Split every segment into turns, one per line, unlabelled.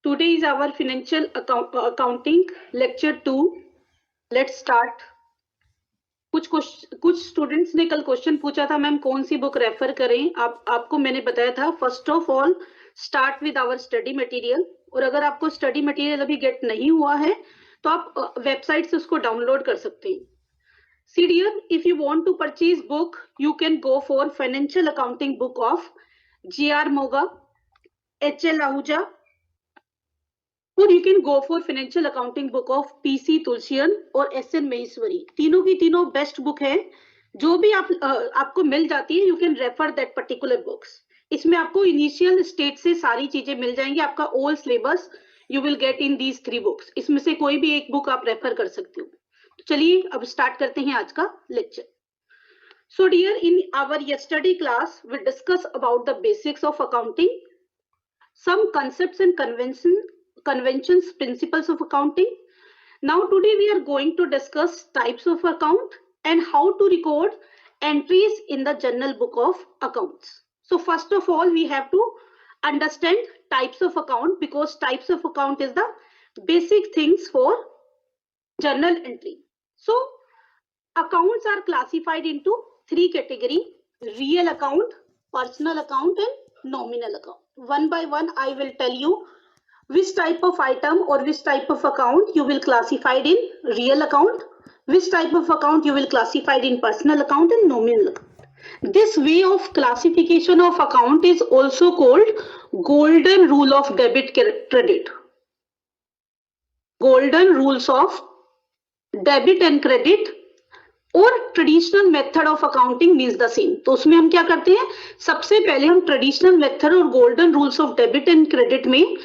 Today is our financial accounting lecture 2. Let's start. कुछ students ने कल क्वेश्चन पूछा था मैम कौन सी बुक रेफर करें. आपको मैंने बताया था first of all start with our study material. और अगर आपको स्टडी मटेरियल अभी गेट नहीं हुआ है तो आप वेबसाइट से उसको डाउनलोड कर सकते हैं. See dear, if you want to purchase book, you can go for financial accounting book of G.R. Moga, H.L. Ahuja, or you can go for financial accounting book of P.C. Tulsian और S.N. Maheshwari. तीनों की तीनों best book है. जो भी आपको मिल जाती है, you can refer that particular books. इसमें आपको इनिशियल स्टेज से सारी चीजें मिल जाएंगी. आपका all syllabus you will get in these 3 books. इसमें से कोई भी एक बुक आप रेफर कर सकते हो. तो चलिए अब स्टार्ट करते हैं आज का lecture. So dear, in our yesterday class we discuss about the basics of accounting, some concepts and conventions, principles of accounting. Now today we are going to discuss types of account and how to record entries in the journal book of accounts. So first of all we have to understand types of account, because types of account is the basic things for journal entry. So accounts are classified into 3 categories: real account, personal account and nominal account. One by one I will tell you which type of item or which type of account you will classify in real account, which type of account you will classify in personal account and nominal account. This way of classification of account is also called golden rule of debit credit. Golden rules of debit and credit और traditional method of accounting means the same. तो उसमें हम क्या करते हैं, सबसे पहले हम ट्रेडिशनल मेथड और golden rules of debit and credit में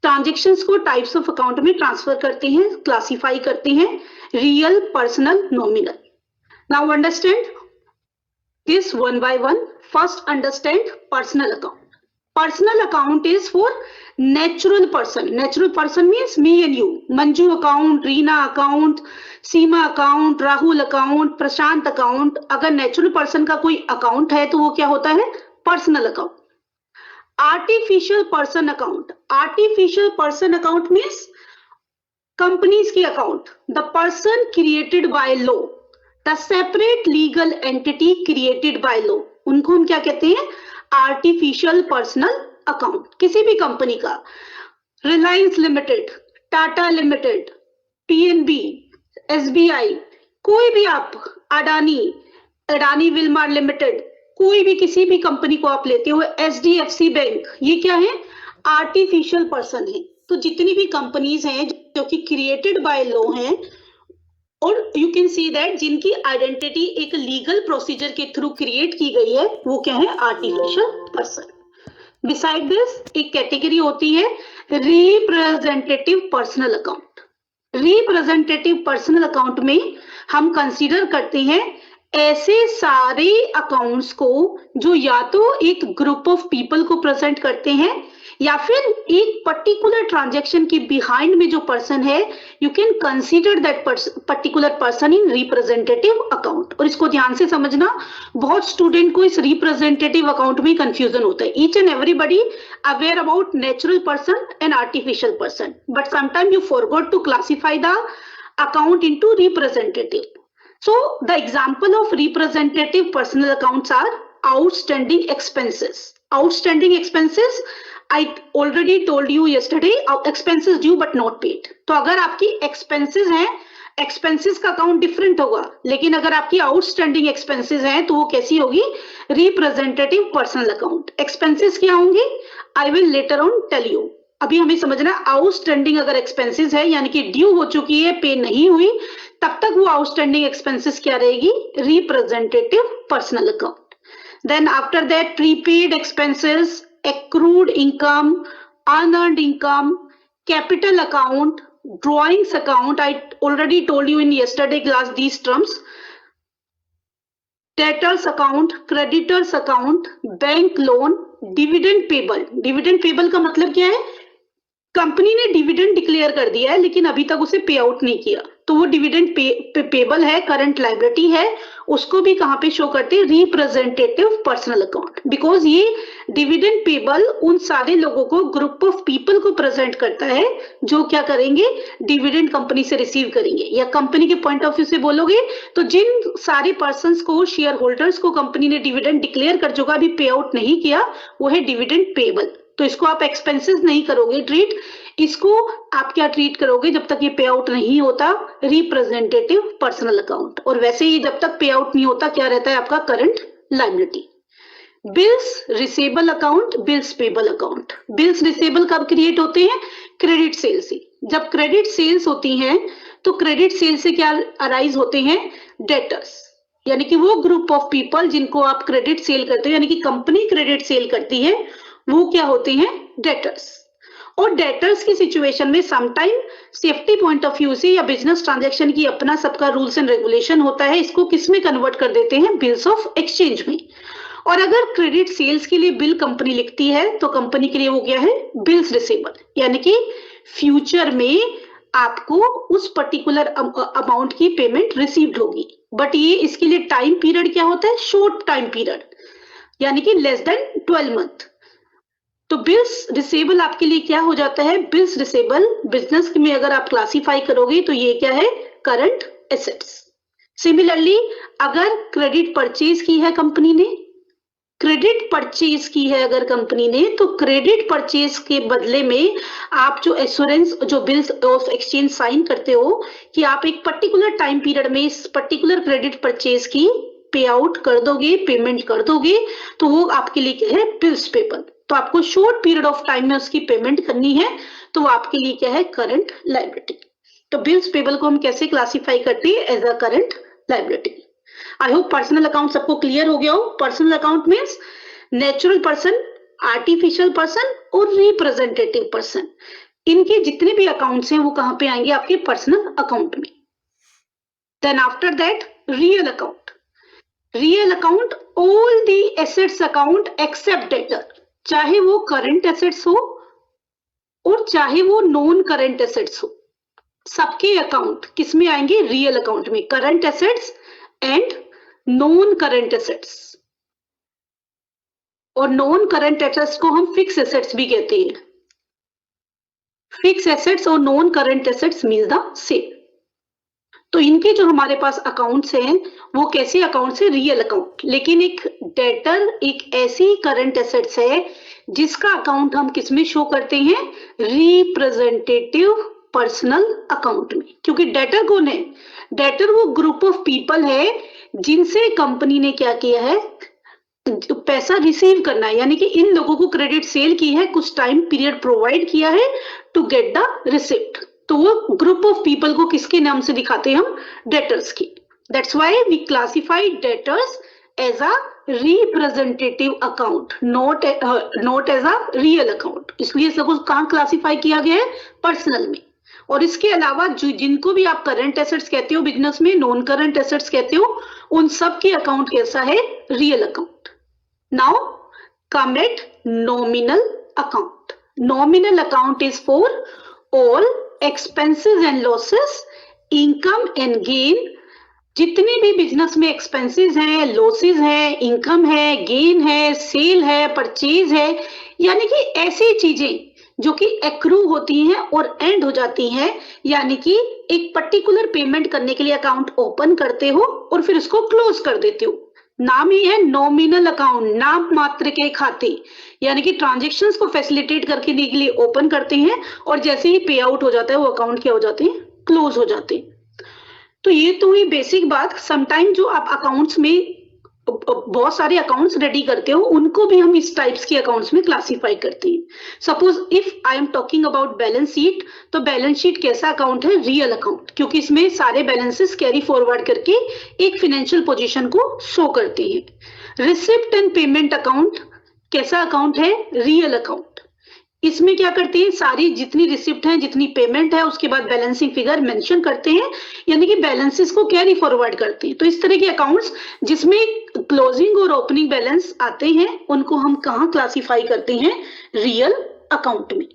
ट्रांजेक्शन्स को टाइप्स ऑफ अकाउंट में ट्रांसफर करते हैं, क्लासिफाई करते हैं real, personal, nominal. Now understand this one by one. First understand personal account. Personal account is for natural person. Natural person means me and you. Manju account, Reena account, Seema account, Rahul account, Prashant account. अगर natural person का कोई account है तो वो क्या होता है, personal account. Artificial person account. Artificial person account means companies की account. The person created by law. The separate legal entity created by law. उनको हम क्या कहते हैं, आर्टिफिशियल पर्सनल अकाउंट. किसी भी कंपनी का, Reliance limited, Tata limited, PNB, SBI, कोई भी आप, अडानी विल्मार लिमिटेड, कोई भी किसी भी कंपनी को आप लेते हो, एचडीएफसी बैंक, ये क्या है, आर्टिफिशियल पर्सन है. तो जितनी भी कंपनीज हैं जो कि क्रिएटेड बाय लॉ हैं और यू कैन सी दैट जिनकी आइडेंटिटी एक लीगल प्रोसीजर के थ्रू क्रिएट की गई है, वो क्या है, आर्टिफिशियल पर्सन. बिसाइड दिस एक कैटेगरी होती है representative personal account. Representative personal account में हम कंसीडर करते हैं ऐसे सारे अकाउंट्स को जो या तो एक ग्रुप ऑफ पीपल को प्रेजेंट करते हैं या फिर एक पर्टिकुलर ट्रांजैक्शन के बिहाइंड में जो पर्सन है, you can consider that particular person in representative account. और इसको ध्यान से समझना, बहुत स्टूडेंट को इस रिप्रेजेंटेटिव अकाउंट में कंफ्यूजन होता है. Each and everybody aware about natural person and artificial person, but sometime you forgot to classify the account into representative. So the example of representative personal accounts are outstanding expenses. Outstanding expenses, I already told you yesterday, expenses due but not paid. तो अगर आपकी expenses हैं, expenses का account different होगा, लेकिन अगर आपकी outstanding expenses हैं तो वो कैसी होगी, representative personal account. Expenses क्या होंगे, I will later on tell you. अभी हमें समझना, आउटस्टैंडिंग अगर एक्सपेंसेस है यानी कि ड्यू हो चुकी है, पे नहीं हुई, तब तक वो आउटस्टैंडिंग एक्सपेंसेस क्या रहेगी, representative personal account. Then after that prepaid expenses, accrued income, unearned income, capital account, drawings account. I already told you in yesterday class these terms. Debtors account, creditors account, bank loan, dividend payable. Dividend payable का मतलब क्या है, company ने dividend declare कर दिया है लेकिन अभी तक उसे पे आउट नहीं किया, तो वो डिविडेंड पेबल है, करंट लायबिलिटी है, उसको भी कहां पे शो करते हैं, रिप्रेजेंटेटिव पर्सनल अकाउंट. बिकॉज ये डिविडेंड पेबल उन सारे लोगों को, ग्रुप ऑफ पीपल को प्रेजेंट करता है जो क्या करेंगे, डिविडेंड कंपनी से रिसीव करेंगे। या कंपनी के पॉइंट ऑफ व्यू से बोलोगे तो जिन सारे पर्संस को, शेयर होल्डर्स को कंपनी ने डिविडेंड डिक्लेयर कर चुका, अभी पे आउट नहीं किया, वो है डिविडेंड पेबल। तो इसको आप एक्सपेंसेस नहीं करोगे ट्रीट, इसको आप क्या ट्रीट करोगे, जब तक ये पे आउट नहीं होता, रिप्रेजेंटेटिव पर्सनल अकाउंट। और वैसे ही जब तक पे आउट नहीं होता क्या रहता है आपका, current liability. Bills receivable account, bills payable account. Bills receivable कब क्रिएट होते हैं, क्रेडिट सेल से। जब क्रेडिट सेल्स होती हैं तो क्रेडिट सेल से क्या अराइज होते हैं, डेटर्स, यानी कि वो ग्रुप ऑफ पीपल जिनको आप क्रेडिट सेल करते हो, यानी कि कंपनी क्रेडिट सेल करती है, वो क्या होते हैं, डेटर्स। और डेटर्स की सिचुएशन में sometime safety point of view से या बिजनेस ट्रांजैक्शन की अपना सबका रूल्स एंड रेगुलेशन होता है, इसको किस में कन्वर्ट कर देते हैं, बिल्स ऑफ एक्सचेंज में। और अगर क्रेडिट सेल्स के लिए बिल कंपनी लिखती है तो कंपनी के लिए वो क्या है, बिल्स रिसेबल, यानी कि फ्यूचर में आपको उस पर्टिकुलर अमाउंट की पेमेंट रिसीव्ड होगी। बट ये इसके लिए टाइम पीरियड क्या होता है, शॉर्ट टाइम पीरियड, यानी कि लेस देन 12 मंथ। तो बिल्स रिसेबल आपके लिए क्या हो जाता है, बिल्स रिसेबल बिजनेस में अगर आप क्लासिफाई करोगे तो ये क्या है, करंट एसेट्स। सिमिलरली अगर क्रेडिट परचेज की है कंपनी ने, क्रेडिट परचेज की है अगर कंपनी ने, तो क्रेडिट परचेज के बदले में आप जो एश्योरेंस, जो बिल्स ऑफ एक्सचेंज साइन करते हो कि आप एक पर्टिकुलर टाइम पीरियड में इस पर्टिकुलर क्रेडिट परचेज की पे आउट कर दोगे, पेमेंट कर दोगे, तो वो आपके लिए क्या है, बिल्स पेबल। तो आपको शॉर्ट पीरियड ऑफ टाइम में उसकी पेमेंट करनी है, तो वो आपके लिए क्या है, करंट लायबिलिटी। तो बिल्स पेबल को हम कैसे क्लासिफाई करते हैं, as a current liability. I hope personal account सबको क्लियर हो गया हो। Personal account means natural person, artificial person और रिप्रेजेंटेटिव पर्सन, इनके जितने भी अकाउंट्स हैं वो कहां पे आएंगे, आपके पर्सनल अकाउंट में। Then after that real account. Real account all the assets account except debtor, चाहे वो करंट एसेट्स हो और चाहे वो नॉन करंट एसेट्स हो, सबके अकाउंट किस में आएंगे, रियल अकाउंट में। Current assets and non current assets, और नॉन करंट एसेट्स को हम फिक्स एसेट्स भी कहते हैं। फिक्स एसेट्स और non current assets means the same. तो इनके जो हमारे पास अकाउंट्स हैं वो कैसे अकाउंट्स है, रियल अकाउंट। लेकिन एक डेटर एक ऐसी करंट एसेट्स है जिसका अकाउंट हम किसमें शो करते हैं, रिप्रेजेंटेटिव पर्सनल अकाउंट में। क्योंकि डेटर कौन है, डेटर वो ग्रुप ऑफ पीपल है जिनसे कंपनी ने क्या किया है, पैसा रिसीव करना है, यानी कि इन लोगों को क्रेडिट सेल की है, कुछ टाइम पीरियड प्रोवाइड किया है टू गेट द रिसिप्ट। तो वो ग्रुप ऑफ पीपल को किसके नाम से दिखाते हैं हम, डेटर्स की। That's why we classify debtors as a representative account, not as a real account. इसलिए सबको कहां क्लासिफाई किया गया है, पर्सनल में। और इसके अलावा जिनको भी आप करंट एसेट्स कहते हो बिजनेस में, नॉन करंट एसेट्स कहते हो, उन सब के अकाउंट कैसा है, real account. Now come at nominal account. Nominal account is for all expenses and losses, income and gain. जितने भी बिजनेस में एक्सपेंसेस हैं, लॉसेस हैं, इनकम है, गेन है, सेल है, परचेज है, यानी कि ऐसी चीजें जो कि एक्रू होती हैं और एंड हो जाती हैं, यानी कि एक पर्टिकुलर पेमेंट करने के लिए अकाउंट ओपन करते हो और फिर उसको क्लोज कर देते हो। नाम ही है नॉमिनल अकाउंट, नाम मात्र के खाते, यानी कि ट्रांजैक्शंस को फैसिलिटेट करके के लिए ओपन करते हैं और जैसे ही पे आउट हो जाता है वो अकाउंट क्या हो जाते हैं, क्लोज हो जाते हैं। तो ये तो हुई बेसिक बात। समटाइम जो आप अकाउंट्स में बहुत सारे अकाउंट्स रेडी करते हो, उनको भी हम इस टाइप्स के अकाउंट्स में क्लासिफाई करते हैं। Suppose if I am talking about balance sheet, तो बैलेंस शीट कैसा अकाउंट है, रियल अकाउंट, क्योंकि इसमें सारे बैलेंसेस कैरी फॉरवर्ड करके एक फाइनेंशियल पोजीशन को शो करते हैं। रिसिप्ट एंड पेमेंट अकाउंट कैसा अकाउंट है, रियल अकाउंट। इसमें क्या करते हैं, सारी जितनी रिसिप्ट है, जितनी पेमेंट है, उसके बाद बैलेंसिंग फिगर मेंशन करते हैं, यानी कि बैलेंसेस को कैरी फॉरवर्ड करते हैं। तो इस तरह के अकाउंट्स जिसमें क्लोजिंग और ओपनिंग बैलेंस आते हैं, उनको हम कहां क्लासिफाई करते हैं, रियल अकाउंट में।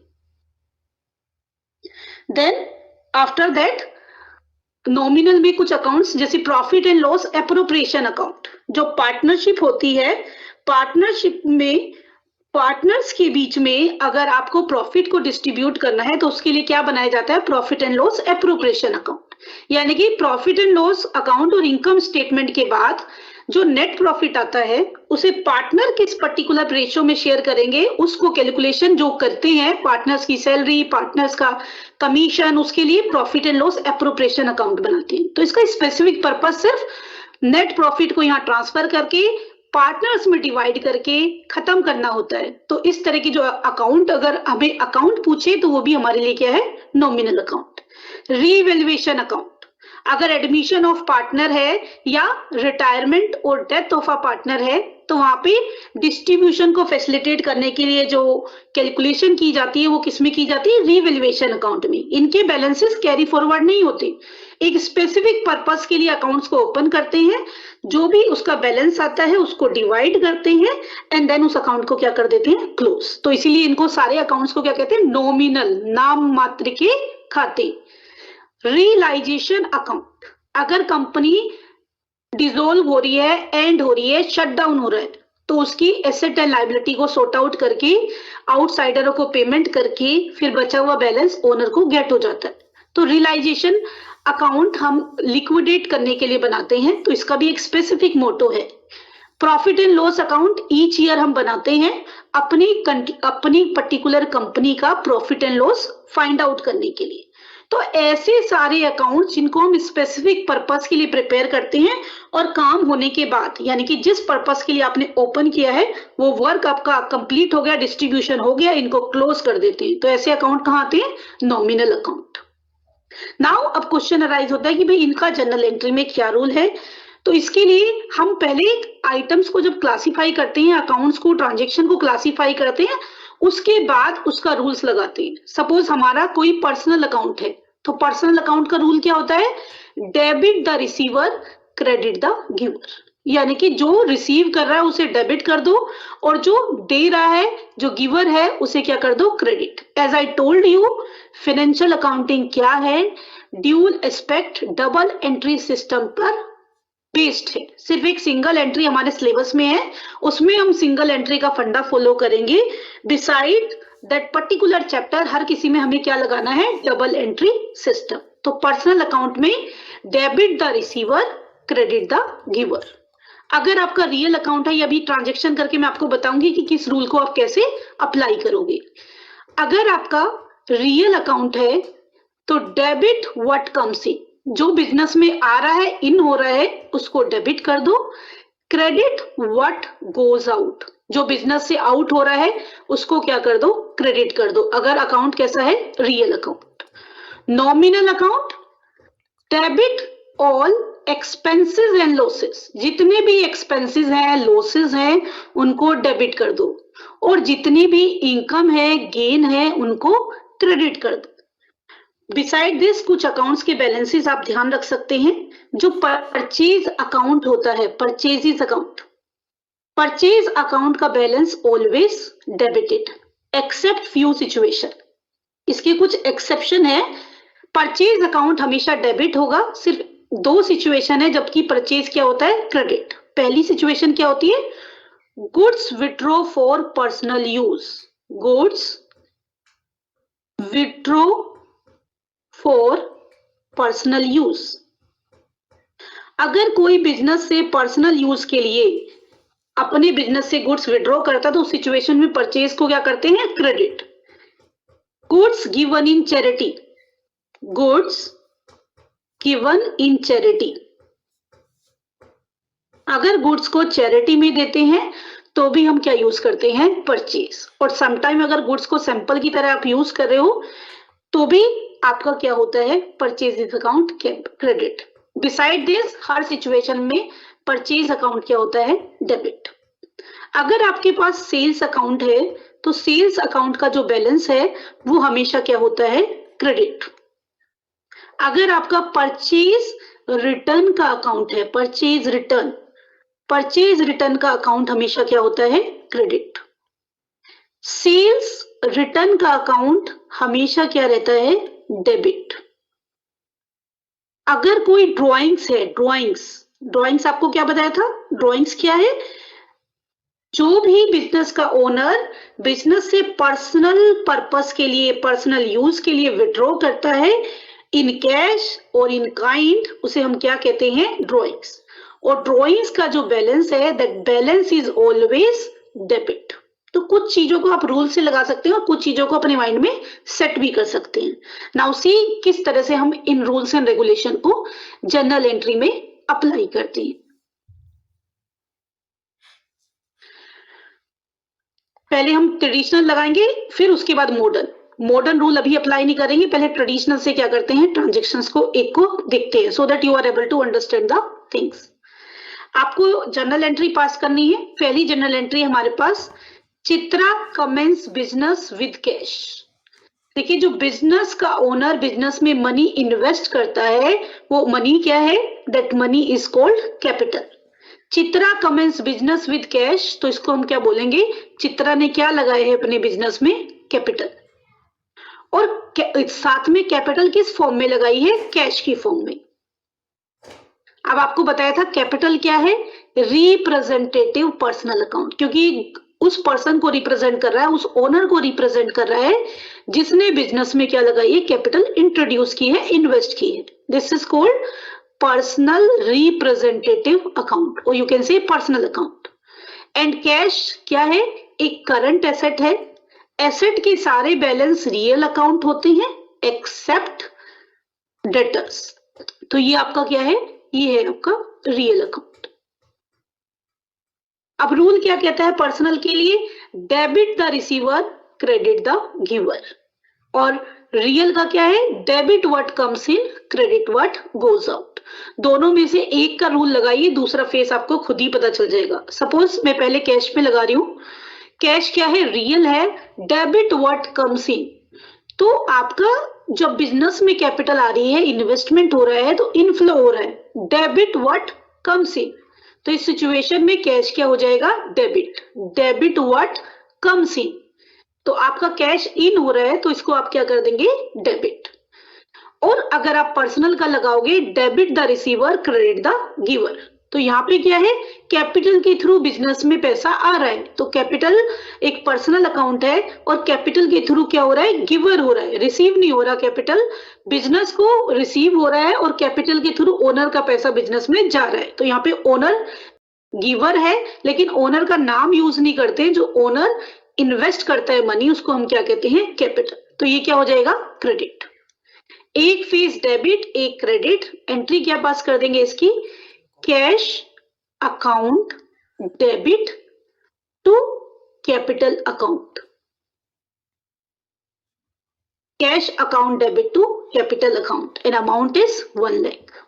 देन आफ्टर दैट नॉमिनल में कुछ अकाउंट्स जैसे profit and loss appropriation account, जो पार्टनरशिप होती है, पार्टनरशिप में पार्टनर्स के बीच में अगर आपको प्रॉफिट को डिस्ट्रीब्यूट करना है तो उसके लिए क्या बनाया जाता है, profit and loss appropriation account. यानी कि प्रॉफिट एंड लॉस अकाउंट और इनकम स्टेटमेंट के बाद जो नेट प्रॉफिट आता है उसे पार्टनर किस पर्टिकुलर रेशियो में शेयर करेंगे, उसको कैलकुलेशन जो करते हैं, पार्टनर्स की सैलरी, पार्टनर्स का कमीशन, उसके लिए profit and loss appropriation account बनाते हैं। तो इसका स्पेसिफिक पर्पस सिर्फ नेट प्रॉफिट को यहाँ ट्रांसफर करके पार्टनर्स में डिवाइड करके खत्म करना होता है। तो इस तरह की जो अकाउंट, अगर हमें अकाउंट पूछे तो वो भी हमारे लिए क्या है, नॉमिनल अकाउंट। रीवैल्यूएशन अकाउंट, अगर एडमिशन ऑफ पार्टनर है या रिटायरमेंट और डेथ ऑफ अ पार्टनर है तो वहां पे डिस्ट्रीब्यूशन को फैसिलिटेट करने के लिए जो कैलकुलेशन की जाती है वो किसमें की जाती है, रीवैल्यूएशन अकाउंट में। इनके बैलेंसेस कैरी फॉरवर्ड नहीं होते, एक स्पेसिफिक पर्पस के लिए अकाउंट्स को ओपन करते हैं, जो भी उसका बैलेंस आता है उसको डिवाइड करते हैं एंड देन उस अकाउंट को क्या कर देते हैं, क्लोज। तो इसीलिए इनको सारे अकाउंट्स को क्या कहते हैं, नॉमिनल, नाम मात्र के खाते। रियलाइजेशन अकाउंट, अगर कंपनी डिसॉल्व हो रही है, एंड हो रही है, शट डाउन हो रहा है, तो उसकी एसेट एंड लायबिलिटी को सॉर्ट आउट करके आउटसाइडरों को पेमेंट करके फिर बचा हुआ बैलेंस ओनर को गेट हो जाता है। तो रियलाइजेशन अकाउंट हम लिक्विडेट करने के लिए बनाते हैं, तो इसका भी एक स्पेसिफिक मोटो है। Profit and loss account each year हम बनाते हैं अपनी पर्टिकुलर कंपनी का profit and loss find out करने के लिए। तो ऐसे सारे अकाउंट जिनको हम स्पेसिफिक पर्पस के लिए प्रिपेयर करते हैं और काम होने के बाद, यानी कि जिस पर्पस के लिए आपने ओपन किया है वो वर्क आपका कंप्लीट हो गया, डिस्ट्रीब्यूशन हो गया, इनको क्लोज कर देते हैं। तो ऐसे अकाउंट कहाँ आते हैं, नॉमिनल अकाउंट। नाउ अब क्वेश्चन अराइज होता है कि भाई इनका जर्नल एंट्री में क्या रूल है। तो इसके लिए हम पहले आइटम्स को जब क्लासिफाई करते हैं, अकाउंट्स को, ट्रांजेक्शन को क्लासिफाई करते हैं, उसके बाद उसका रूल्स लगाते हैं। सपोज हमारा कोई पर्सनल अकाउंट है, तो पर्सनल अकाउंट का रूल क्या होता है, debit the receiver, credit the giver. यानी कि जो रिसीव कर रहा है उसे डेबिट कर दो और जो दे रहा है, जो गिवर है, उसे क्या कर दो, credit. As I told you, financial accounting क्या है, dual aspect double entry system पर बेस्ड है। सिर्फ एक सिंगल एंट्री हमारे सिलेबस में है, उसमें हम सिंगल एंट्री का फंडा फॉलो करेंगे। बिसाइड दैट पर्टिकुलर चैप्टर हर किसी में हमें क्या लगाना है, डबल एंट्री सिस्टम। तो पर्सनल अकाउंट में debit the receiver, credit the giver. अगर आपका रियल अकाउंट है, या अभी ट्रांजेक्शन करके मैं आपको बताऊंगी कि किस रूल को आप कैसे अप्लाई करोगे। अगर आपका रियल अकाउंट है तो डेबिट व्हाट कम्स इन, जो बिजनेस में आ रहा है, इन हो रहा है, उसको डेबिट कर दो। क्रेडिट व्हाट गोज आउट, जो बिजनेस से आउट हो रहा है उसको क्या कर दो, क्रेडिट कर दो, अगर अकाउंट कैसा है, real account. Nominal account, debit all expenses and losses, जितने भी एक्सपेंसेस हैं, लॉसेस हैं, उनको डेबिट कर दो, और जितनी भी इनकम है, गेन है, उनको क्रेडिट कर दो। बिसाइड दिस कुछ अकाउंट्स के बैलेंसेस आप ध्यान रख सकते हैं। जो परचेज अकाउंट होता है, परचेजेस अकाउंट, परचेज अकाउंट का balance always debited except few situation. इसके कुछ एक्सेप्शन है, परचेज अकाउंट हमेशा डेबिट होगा, सिर्फ दो सिचुएशन है जबकि परचेज क्या होता है, क्रेडिट। पहली सिचुएशन क्या होती है, goods withdraw for personal use, goods withdraw for personal use. अगर कोई बिजनेस से पर्सनल यूज के लिए अपने बिजनेस से गुड्स विड्रॉ करता तो उस सिचुएशन में परचेज को क्या करते हैं, credit. Goods given in charity, goods given in charity, अगर गुड्स को चैरिटी में देते हैं तो भी हम क्या यूज करते हैं, परचेज। और समटाइम अगर गुड्स को सैंपल की तरह आप यूज कर रहे हो तो भी आपका क्या होता है, purchase account credit. Beside this her situation में परचेज अकाउंट क्या होता है, डेबिट। अगर आपके पास सेल्स अकाउंट है तो सेल्स अकाउंट का जो बैलेंस है वो हमेशा क्या होता है, क्रेडिट। अगर आपका परचेज रिटर्न का अकाउंट है, परचेज रिटर्न, परचेज रिटर्न का अकाउंट हमेशा क्या होता है, क्रेडिट। सेल्स रिटर्न का अकाउंट हमेशा क्या रहता है, डेबिट। अगर कोई ड्राइंग्स है, ड्राइंग्स आपको क्या बताया था, ड्राइंग्स क्या है, जो भी बिजनेस का ओनर बिजनेस से पर्सनल पर्पस के लिए, पर्सनल यूज के लिए विड्रॉ करता है इन कैश और इन काइंड, उसे हम क्या कहते हैं, ड्रॉइंग्स। और ड्रॉइंग्स का जो बैलेंस है, that balance is always debit. तो कुछ चीजों को आप रूल से लगा सकते हैं और कुछ चीजों को अपने माइंड में सेट भी कर सकते हैं। नाउ सी किस तरह से हम इन रूल्स एंड रेगुलेशन को जर्नल एंट्री में अप्लाई करते हैं। पहले हम ट्रेडिशनल लगाएंगे, फिर उसके बाद मॉडर्न। मॉडर्न रूल अभी अप्लाई नहीं करेंगे, पहले ट्रेडिशनल से क्या करते हैं, ट्रांजेक्शंस को एक को देखते हैं, so that you are able to understand the things. आपको जर्नल एंट्री पास करनी है। पहली जर्नल एंट्री हमारे पास, Chitra commences business with cash. देखिए, जो बिजनेस का ओनर बिजनेस में मनी इन्वेस्ट करता है, वो मनी क्या है, that money is called capital. Chitra commences business with cash, तो इसको हम क्या बोलेंगे, चित्रा ने क्या लगाया है अपने बिजनेस में, कैपिटल। और साथ में कैपिटल किस फॉर्म में लगाई है, कैश की फॉर्म में। अब आपको बताया था कैपिटल क्या है, रिप्रेजेंटेटिव पर्सनल अकाउंट, क्योंकि उस पर्सन को रिप्रेजेंट कर रहा है, उस ओनर को रिप्रेजेंट कर रहा है जिसने बिजनेस में क्या लगाई है, कैपिटल इंट्रोड्यूस की है, इन्वेस्ट की है। This is called personal representative account, और you can say personal account. And cash क्या है, एक करंट एसेट है। एसेट के सारे बैलेंस रियल अकाउंट होते हैं एक्सेप्ट डेटर्स। तो ये आपका क्या है, ये है आपका रियल अकाउंट। अब रूल क्या कहता है पर्सनल के लिए, debit the receiver, credit the giver. और रियल का क्या है, debit what comes in, credit what goes out. दोनों में से एक का रूल लगाइए, दूसरा फेस आपको खुद ही पता चल जाएगा। सपोज मैं पहले कैश पे लगा रही हूं, कैश क्या है, रियल है, डेबिट व्हाट कम्स इन। तो आपका जब बिजनेस में कैपिटल आ रही है, इन्वेस्टमेंट हो रहा है, तो इनफ्लो हो रहा है, डेबिट व्हाट कम्स इन। तो इस सिचुएशन में कैश क्या हो जाएगा, debit, debit what comes in. तो आपका कैश इन हो रहा है, तो इसको आप क्या कर देंगे, डेबिट। और अगर आप पर्सनल का लगाओगे, debit the receiver, credit the giver. तो यहाँ पे क्या है, कैपिटल के थ्रू बिजनेस में पैसा आ रहा है, तो कैपिटल एक पर्सनल अकाउंट है, और कैपिटल के थ्रू क्या हो रहा है, गिवर हो रहा है, रिसीव नहीं हो रहा कैपिटल, बिजनेस को रिसीव हो रहा है, और कैपिटल के थ्रू ओनर का पैसा बिजनेस में जा रहा है। तो यहाँ पे ओनर गिवर है, लेकिन ओनर का नाम यूज नहीं करते, जो ओनर इन्वेस्ट करता है मनी, उसको हम क्या कहते हैं, कैपिटल। तो ये क्या हो जाएगा, क्रेडिट। एक फेज डेबिट, एक क्रेडिट। एंट्री क्या पास कर देंगे इसकी, cash account debit to capital account, cash account debit to capital account, and amount is 1 lakh.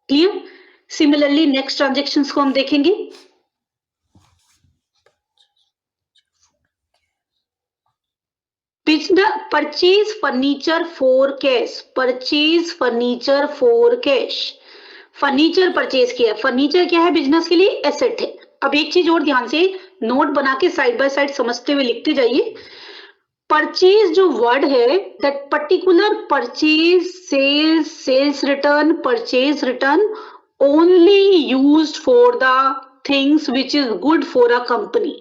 Clear. Similarly next transactions को हम देखेंगे। Purchase furniture for cash, purchase furniture for cash. Furniture purchase किया, furniture क्या है, business के लिए asset है। अब एक चीज और ध्यान से नोट बना के साइड बाय साइड समझते हुए लिखते जाइए। परचेज जो वर्ड है, that particular purchase, sales, sales return, purchase return only used for the things which is good for a company.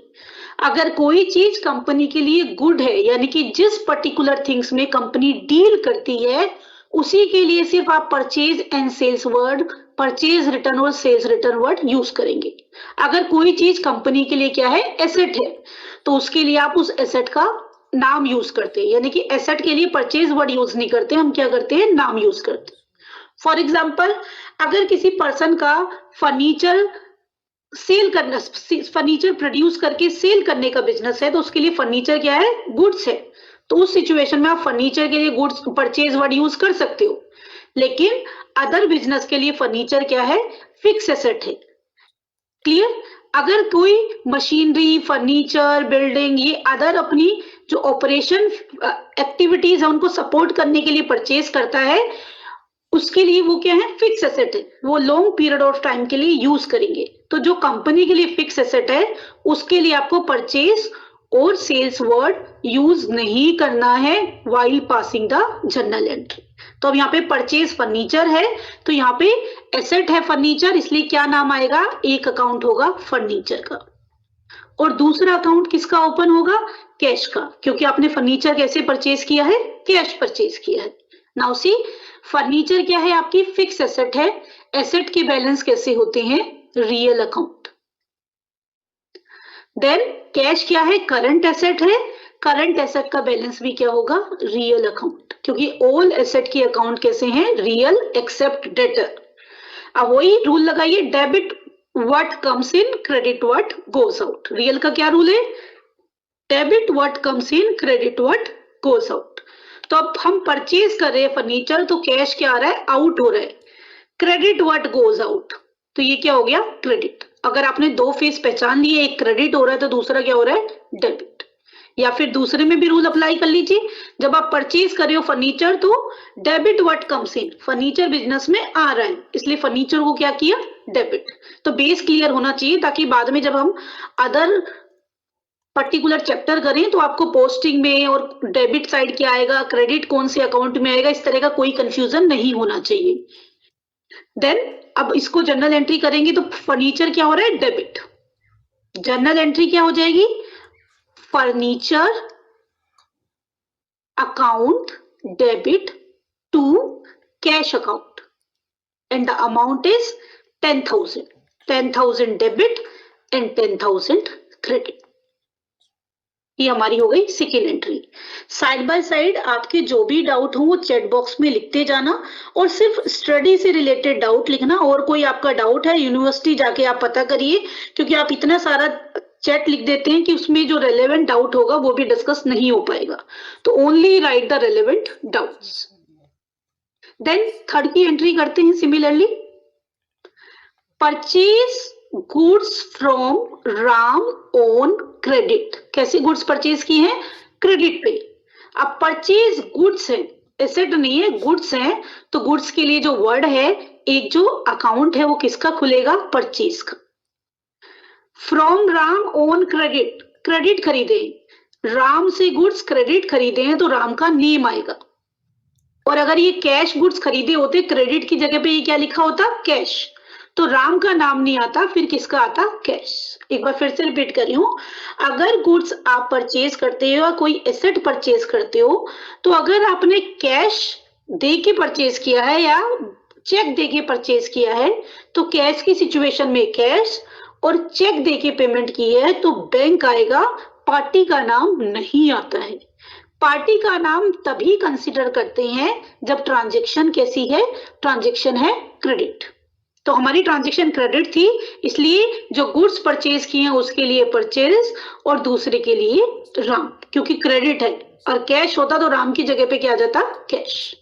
अगर कोई चीज कंपनी के लिए गुड है, यानी कि जिस पर्टिकुलर थिंग्स में कंपनी डील करती है, उसी के लिए सिर्फ आप purchase and sales word, purchase return और सेल्स रिटर्न वर्ड यूज करेंगे। अगर कोई चीज कंपनी के लिए क्या है, एसेट है, तो उसके लिए आप उस एसेट का नाम यूज करते हैं, यानी कि एसेट के लिए परचेज वर्ड यूज नहीं करते, हम क्या करते हैं, नाम यूज करते हैं। फॉर एग्जाम्पल, अगर किसी पर्सन का फर्नीचर सेल करना, फर्नीचर प्रोड्यूस करके सेल करने का बिजनेस है, तो उसके लिए फर्नीचर क्या है, गुड्स है। तो उस सिचुएशन में आप फर्नीचर के लिए गुड्स परचेज वर्ड यूज कर सकते हो, लेकिन अदर बिजनेस के लिए फर्नीचर क्या है, फिक्स एसेट है। क्लियर। अगर कोई मशीनरी, फर्नीचर, बिल्डिंग, ये अदर अपनी जो ऑपरेशन एक्टिविटीज है उनको सपोर्ट करने के लिए परचेज करता है, उसके लिए वो क्या है, फिक्स एसेट है, वो लॉन्ग पीरियड ऑफ टाइम के लिए यूज करेंगे। तो जो कंपनी के लिए फिक्स एसेट है, उसके लिए आपको परचेज और सेल्स वर्ड यूज नहीं करना है while passing the journal entry. तो अब यहाँ पे परचेज फर्नीचर है, तो यहाँ पे एसेट है फर्नीचर, इसलिए क्या नाम आएगा, एक अकाउंट होगा फर्नीचर का। और दूसरा अकाउंट किसका ओपन होगा, कैश का, क्योंकि आपने फर्नीचर कैसे परचेज किया है, कैश परचेज किया है। नाउ सी, फर्नीचर क्या है, आपकी फिक्स एसेट है, एसेट के बैलेंस कैसे होते हैं, रियल अकाउंट। देन कैश क्या है, करंट एसेट है, करंट एसेट का बैलेंस भी क्या होगा, रियल अकाउंट, क्योंकि ऑल एसेट की अकाउंट कैसे हैं, रियल एक्सेप्ट डेटर। अब वही रूल लगाइए, debit what comes in, credit what goes out. Real का क्या रूल है, debit what comes in, credit what goes out. तो अब हम परचेज कर रहे हैं फर्नीचर, तो कैश क्या आ रहा है, आउट हो रहा है, क्रेडिट व्हाट गोज आउट, तो ये क्या हो गया, क्रेडिट। अगर आपने दो फेस पहचान लिए, एक क्रेडिट हो रहा है तो दूसरा क्या हो रहा है, डेबिट। या फिर दूसरे में भी रूल अप्लाई कर लीजिए, जब आप परचेज कर रहे हो फर्नीचर तो debit what comes in, furniture business में आ रहा है, इसलिए फर्नीचर को क्या किया, डेबिट। तो बेस क्लियर होना चाहिए, ताकि बाद में जब हम अदर पर्टिकुलर चैप्टर करें तो आपको पोस्टिंग में और डेबिट साइड क्या आएगा, क्रेडिट कौन से अकाउंट में आएगा, इस तरह का कोई कंफ्यूजन नहीं होना चाहिए। देन अब इसको जर्नल एंट्री करेंगे, तो फर्नीचर क्या हो रहा है, डेबिट। जर्नल एंट्री क्या हो जाएगी, furniture account debit to cash account and the amount is 10,000, 10,000 debit and 10,000 credit. ये हमारी हो गई second entry. Side by side आपके जो भी डाउट हो वो चैट बॉक्स में लिखते जाना, और सिर्फ स्टडी से रिलेटेड डाउट लिखना, और कोई आपका डाउट है यूनिवर्सिटी जाके आप पता करिए, क्योंकि आप इतना सारा चैट लिख देते हैं कि उसमें जो रेलेवेंट डाउट होगा वो भी डिस्कस नहीं हो पाएगा, तो only write the relevant doubts. Then third की एंट्री करते हैं similarly, purchase goods from Ram on credit. कैसे गुड्स परचेज किए हैं, क्रेडिट पे। अब परचेज गुड्स है, एसेट नहीं है, गुड्स है, तो गुड्स के लिए जो वर्ड है, एक जो अकाउंट है वो किसका खुलेगा, परचेज का। From Ram on credit, credit खरीदे, राम से गुड्स क्रेडिट खरीदे हैं तो राम का नेम आएगा। और अगर ये कैश गुड्स खरीदे होते, क्रेडिट की जगह पे ये क्या लिखा होता, कैश, तो राम का नाम नहीं आता, फिर किसका आता, कैश। एक बार फिर से रिपीट कर रही हूं, अगर गुड्स आप परचेज करते हो या कोई एसेट परचेज करते हो, तो अगर आपने कैश दे के परचेज किया है या चेक दे के परचेज किया है, तो कैश की सिचुएशन में कैश, और चेक दे के पेमेंट की है तो बैंक आएगा, पार्टी का नाम नहीं आता है। पार्टी का नाम तभी कंसिडर करते हैं जब ट्रांजैक्शन कैसी है, ट्रांजैक्शन है क्रेडिट। तो हमारी ट्रांजैक्शन क्रेडिट थी, इसलिए जो गुड्स परचेज किए हैं उसके लिए परचेज और दूसरे के लिए राम, क्योंकि क्रेडिट है, और कैश होता तो राम की जगह पे क्या आ जाता, कैश।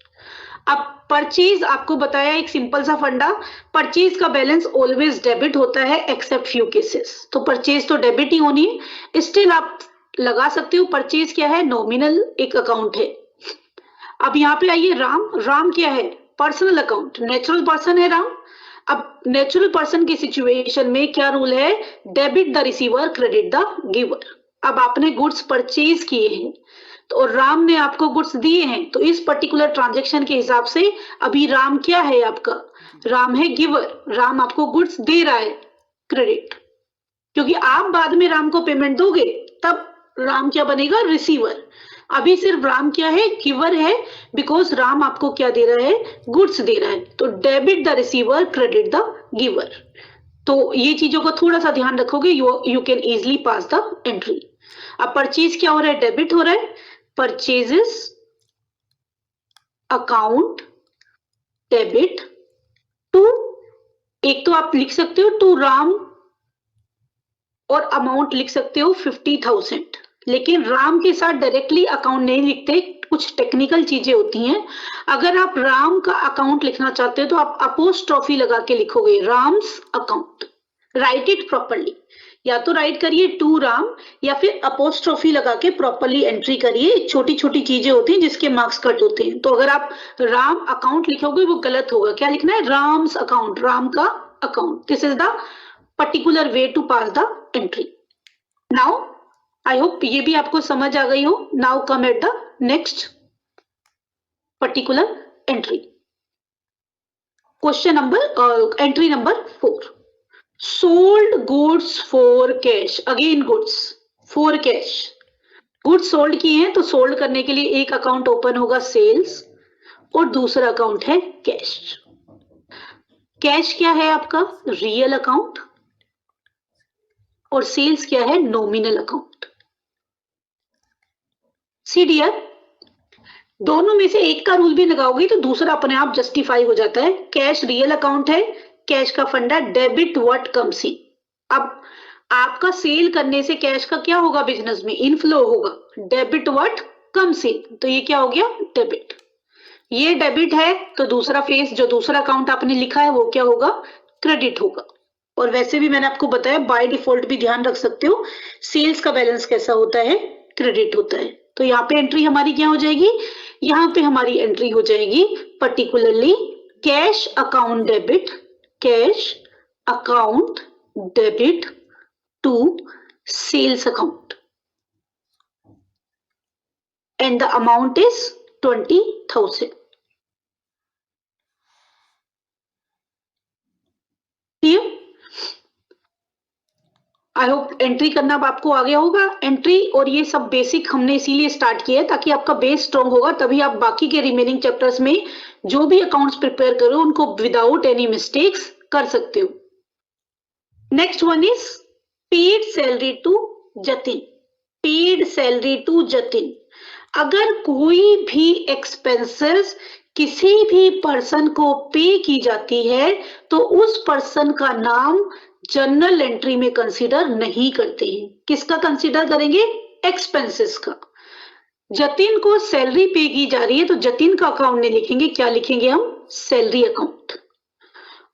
अब परचेज आपको बताया एक सिंपल सा फंडा, परचेज का बैलेंस ऑलवेज डेबिट होता है एक्सेप्ट फ्यू केसेस, तो परचेज तो डेबिट ही होनी है। स्टिल आप लगा सकते हो परचेज क्या है, नॉमिनल एक अकाउंट है। अब यहाँ पे आइए, राम, राम क्या है, पर्सनल अकाउंट, नेचुरल पर्सन है राम। अब नेचुरल पर्सन की सिचुएशन में क्या रूल है, debit the receiver credit the giver. अब आपने गुड्स परचेज किए हैं तो राम ने आपको गुड्स दिए हैं, तो इस पर्टिकुलर ट्रांजैक्शन के हिसाब से अभी राम क्या है आपका, राम है गिवर, राम आपको गुड्स दे रहा है क्रेडिट, क्योंकि आप बाद में राम को पेमेंट दोगे तब राम क्या बनेगा, रिसीवर। अभी सिर्फ राम क्या है, गिवर है, बिकॉज राम आपको क्या दे रहा है, गुड्स दे रहा है, तो debit the receiver credit the giver. तो ये चीजों का थोड़ा सा ध्यान रखोगे, you can easily pass the entry. अब परचेज क्या हो रहा है, डेबिट हो रहा है, परचेजेस अकाउंट डेबिट टू, एक तो आप लिख सकते हो टू राम, और अमाउंट लिख सकते हो 50,000, लेकिन राम के साथ डायरेक्टली अकाउंट नहीं लिखते, कुछ टेक्निकल चीजें होती हैं। अगर आप राम का अकाउंट लिखना चाहते हो तो आप अपोस्ट्रोफी लगा के लिखोगे, Ram's account. Right it properly, या तो राइट करिए टू राम, या फिर अपोस्ट्रोफी लगा के प्रॉपरली एंट्री करिए। छोटी छोटी चीजें होती हैं जिसके मार्क्स कट होते हैं, तो अगर आप राम अकाउंट लिखोगे वो गलत होगा। क्या लिखना है, राम्स अकाउंट, राम का account. This is the particular way to pass the entry. Now I hope ये भी आपको समझ आ गई हो। Now come at the next particular entry. Question number entry number 4, sold goods for cash, again goods for cash, goods sold किए हैं तो सोल्ड करने के लिए एक अकाउंट ओपन होगा सेल्स और दूसरा अकाउंट है कैश। कैश क्या है आपका रियल अकाउंट और सेल्स क्या है नॉमिनल अकाउंट। सी डियर, दोनों में से एक का रूल भी लगाओगे तो दूसरा अपने आप जस्टिफाई हो जाता है। कैश रियल अकाउंट है, कैश का फंडा डेबिट व्हाट कम्स इन। अब आपका सेल करने से कैश का क्या होगा बिजनेस में इनफ्लो होगा, डेबिट व्हाट कम्स इन, तो ये क्या हो गया डेबिट। ये डेबिट है तो दूसरा फेस जो दूसरा अकाउंट आपने लिखा है वो क्या होगा क्रेडिट होगा। और वैसे भी मैंने आपको बताया बाय डिफॉल्ट भी ध्यान रख सकते हो, सेल्स का बैलेंस कैसा होता है क्रेडिट होता है। तो यहाँ पे एंट्री हमारी क्या हो जाएगी, यहाँ पे हमारी एंट्री हो जाएगी particularly cash account debit, cash account debit to sales account and the amount is 20,000। I hope entry करना अब आपको आ गया होगा। एंट्री और ये सब बेसिक हमने इसीलिए स्टार्ट किया है ताकि आपका बेस स्ट्रॉन्ग होगा, तभी आप बाकी के रिमेनिंग चैप्टर्स में जो भी अकाउंट्स प्रिपेयर करो उनको विदाउट एनी मिस्टेक्स कर सकते हो। Next one is paid salary to Jatin, paid salary to Jatin. अगर कोई भी एक्सपेंसेस किसी भी पर्सन को पे की जाती है तो उस पर्सन का नाम जर्नल एंट्री में कंसीडर नहीं करते हैं। किसका कंसीडर करेंगे एक्सपेंसेस का। जतिन को सैलरी पे की जा रही है तो जतिन का अकाउंट नहीं लिखेंगे, क्या लिखेंगे हम सैलरी अकाउंट।